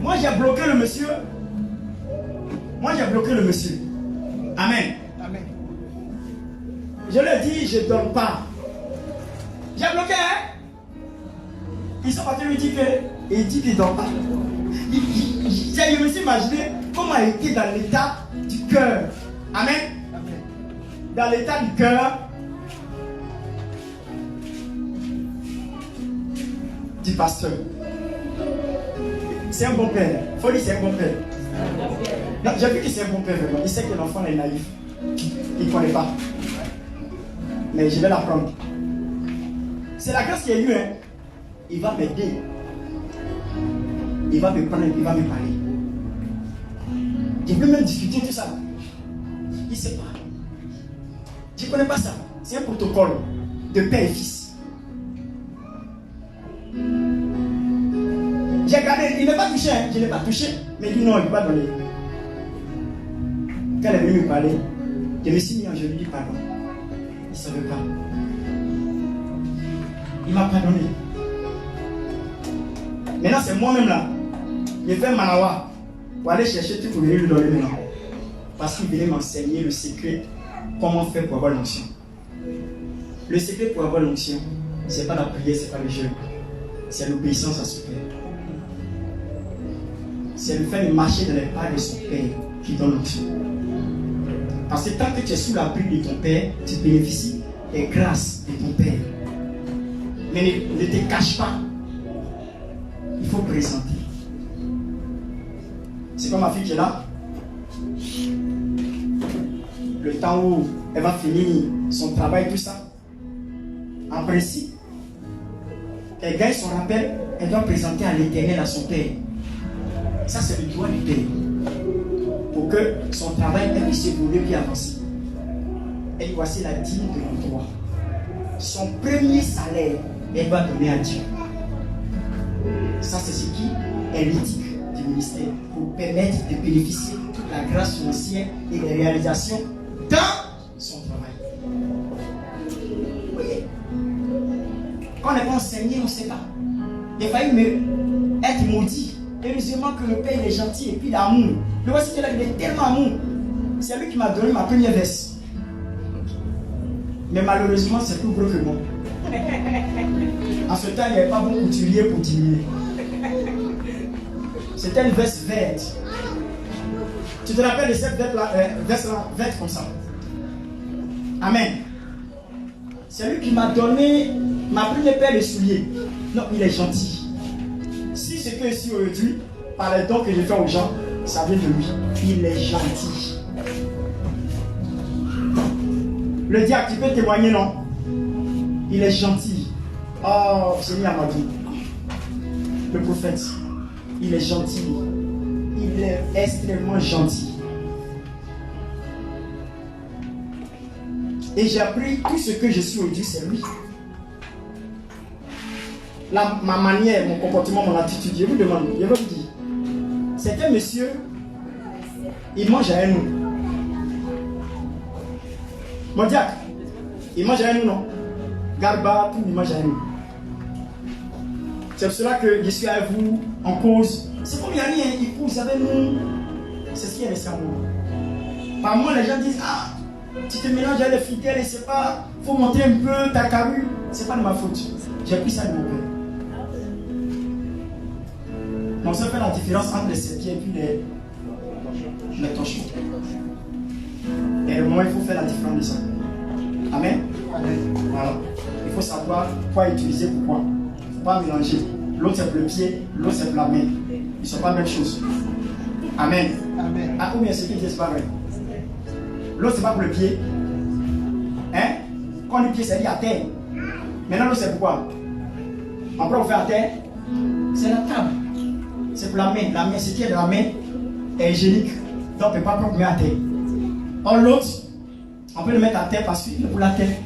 Moi, j'ai bloqué le monsieur. Amen. Amen. Je leur dis, je ne donne pas. J'ai bloqué, hein? Ils sont partis lui dire que. Il dit qu'il ne donne pas. Je me suis imaginé comment il était dans l'état du cœur. Amen. Dans l'état du cœur du pasteur. C'est un bon père. Il faut dire c'est un bon père. Non, j'ai vu que c'est un bon père vraiment. Il sait que l'enfant est naïf. Il ne connaît pas. Mais je vais l'apprendre. C'est la grâce qu'il y a eu. Hein. Il va m'aider. Il va me prendre, il va me parler. Je veux même discuter tout ça. Il ne sait pas. Je ne connais pas ça. C'est un protocole de père et fils. J'ai regardé, il n'est pas touché. Hein. Je ne l'ai pas touché. Mais il dit non, il ne peut pas donner. Quand elle est venue me parler, je me suis mis en genoux, dit pardon. Il ne savait pas. Il m'a pardonné. Maintenant, c'est moi-même là. Je fais manawa pour aller chercher tout pour venir lui donner maintenant. Parce qu'il venait m'enseigner le secret, comment faire pour avoir l'onction. Le secret pour avoir l'onction, ce n'est pas la prière, ce n'est pas le jeûne. C'est l'obéissance à son Père. C'est le fait de marcher dans les pas de son Père qui donne l'onction. Parce que tant que tu es sous l'abri de ton Père, tu bénéficies des grâces de ton Père. Mais ne te cache pas. Il faut présenter. C'est comme ma fille qui est là. Le temps où elle va finir son travail, tout ça. En principe, elle gagne son rappel, elle doit présenter à l'Éternel, à son Père. Ça, c'est le droit du Père. Pour que son travail puisse évoluer puis avancer. Et voici la dîme de mon droit. Son premier salaire, elle va donner à Dieu. Ça, c'est ce qui est l'éthique du ministère pour permettre de bénéficier de toute la grâce financière et des réalisations dans son travail. Vous voyez, quand on n'est pas enseigné, on ne sait pas. Il a failli être maudit. Heureusement que le Père est gentil et puis l'amour. Le voici que là, il est tellement amour. c'est lui qui m'a donné ma première veste. Mais malheureusement, c'est plus gros que moi. En ce temps, il n'y avait pas bon couturier pour diminuer. C'était une veste verte. Tu te rappelles de cette veste-là, verte comme ça. Amen. C'est lui qui m'a donné ma première paire de souliers. Non, il est gentil. Si ce que je suis aujourd'hui, par les dons que je fais aux gens, ça vient de lui. Il est gentil. Le diable, tu peux témoigner, non? Il est gentil. Oh, Seigneur Amadou. Le prophète, il est gentil. Il est extrêmement gentil. Et j'ai appris tout ce que je suis aujourd'hui, c'est lui. Ma manière, mon comportement, mon attitude, je vous demande, je vais vous dire. C'était monsieur, il mange avec nous. Mon diacre, il mange avec nous, non? Garba, tout, il mange avec nous. C'est pour cela que je suis avec vous en cause. C'est comme il y a rien, il pousse avec nous. C'est ce qui est resté en moi. Par moi, les gens disent, ah, tu te mélanges avec les fidèles et c'est pas, faut montrer un peu ta carrure. C'est pas de ma faute. J'ai pris ça de mon père. On sait faire la différence entre les sépiers et puis les torchons. Et au moment il faut faire la différence de ça. Amen. Voilà. Il faut savoir quoi utiliser pourquoi. Il ne faut pas mélanger. L'autre c'est pour le pied, l'autre c'est pour la main. Ils ne sont pas la même chose. Amen. Amen. Ah, combien c'est qui dit c'est pas vrai? L'autre c'est pas pour le pied. Hein? Quand le pied c'est dit à terre. Maintenant l'autre c'est pourquoi? Après on fait à terre. C'est la table. C'est pour la main. La main, ce qui est de la main est hygiénique. Donc on ne peut pas mettre à terre. Or l'autre, on peut le mettre à terre parce qu'il est pour la terre.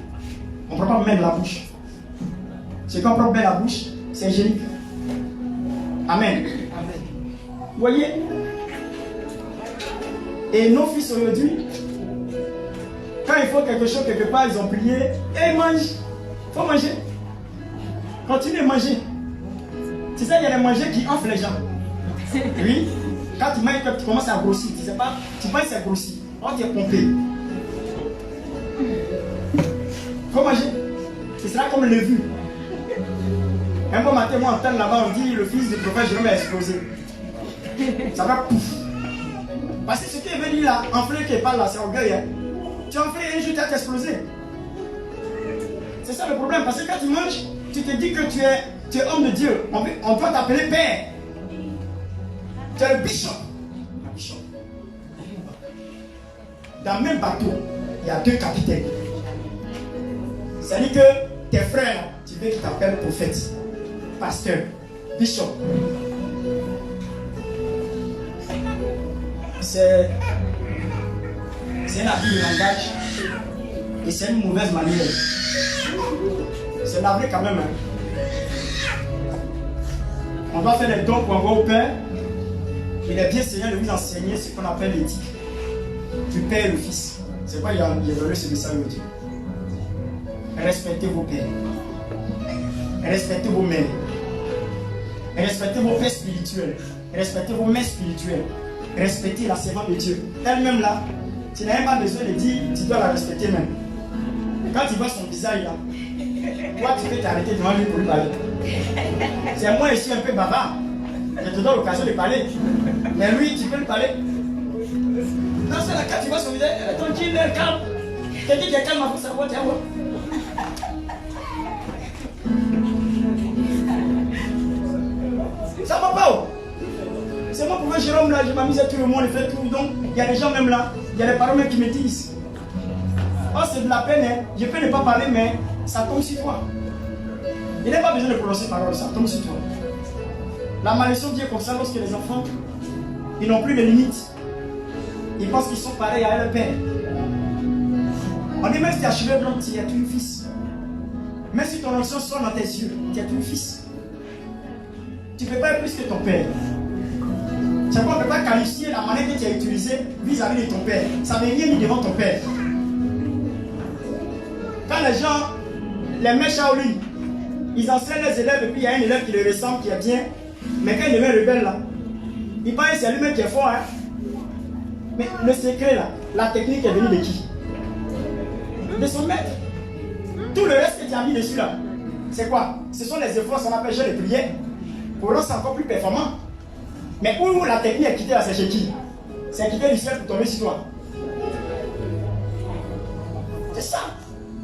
On ne peut pas le mettre dans la bouche. Ce qu'on peut mettre dans la bouche, c'est hygiénique. Amen. Amen. Vous voyez? Et nos fils aujourd'hui, quand il faut quelque chose quelque part, ils ont prié et ils mangent. Il faut manger. Continuez à manger. C'est ça, il y a des mangers qui enflent les gens. Oui, quand tu manges, tu commences à grossir. Tu sais pas, tu penses que c'est grossi. Oh, tu es pompé. Faut manger. Ce sera comme le vu. Un bon matin, moi, on entend là-bas, on dit le fils du prophète Jérôme a explosé. Ça va pouf. Parce que ce qui est venu là, enflé qui parle là, c'est orgueil. Hein. Tu enflé et un jour tu as explosé. C'est ça le problème. Parce que quand tu manges, tu te dis que tu es homme de Dieu. On peut t'appeler père. Tu es le bishop. Dans le même bateau, il y a deux capitaines. C'est-à-dire que tes frères, tu veux qu'ils t'appellent prophète, pasteur, bishop. C'est un abus de langage et c'est une mauvaise manière. C'est navré quand même. Hein. On va faire des dons pour envoyer au Père. Il est bien Seigneur de vous enseigner ce qu'on appelle l'éthique du Père et le Fils. C'est quoi il a donné ce message aujourd'hui. Respectez vos pères. Respectez vos mères. Respectez vos pères spirituels. Respectez vos mères spirituelles. Respectez la servante de Dieu. Elle-même là, tu n'as même pas besoin de dire, tu dois la respecter même. Quand tu vois son visage là, toi tu peux t'arrêter devant lui pour lui parler. C'est moi, je suis un peu bavard. Je te donne l'occasion de parler. Mais lui, tu peux lui parler. Non, c'est là, quand tu vois son visage, elle est tranquille, elle est calme. Quelqu'un qui est calme, il faut savoir, tiens, moi. Ça va pas. C'est moi pour Jérôme là, je m'amuse à tout le monde, je fais tout. Donc, il y a des gens même là, il y a des parents même qui me disent. Oh, c'est de la peine, hein. Je peux ne pas parler, mais ça tombe sur toi. Il n'a pas besoin de prononcer parole, ça tombe sur toi. La malédiction vient comme ça lorsque les enfants, ils n'ont plus de limites. Ils pensent qu'ils sont pareils à leur père. On dit même si tu as cheveux blancs, tu es un fils. Même si ton onction sort dans tes yeux, tu es un fils. Tu ne peux pas être plus que ton père. C'est pourquoi on ne peut pas qualifier la manière que tu as utilisée vis-à-vis de ton père. Ça ne veut rien dire devant ton père. Quand les gens, les maîtres Shaolin, ils enseignent les élèves et puis il y a un élève qui le ressemble, qui est bien. Mais quand il devient rebelle là, il pense que c'est lui-même qui est fort. Hein? Mais le secret là, La technique est venue de qui? De son maître. Tout le reste que tu as mis dessus là, c'est quoi? Ce sont les efforts, on appelle les prières. Pour rendre ça encore plus performant. Mais où la technique est quittée là, c'est chez qui? C'est quitté du ciel pour tomber sur toi.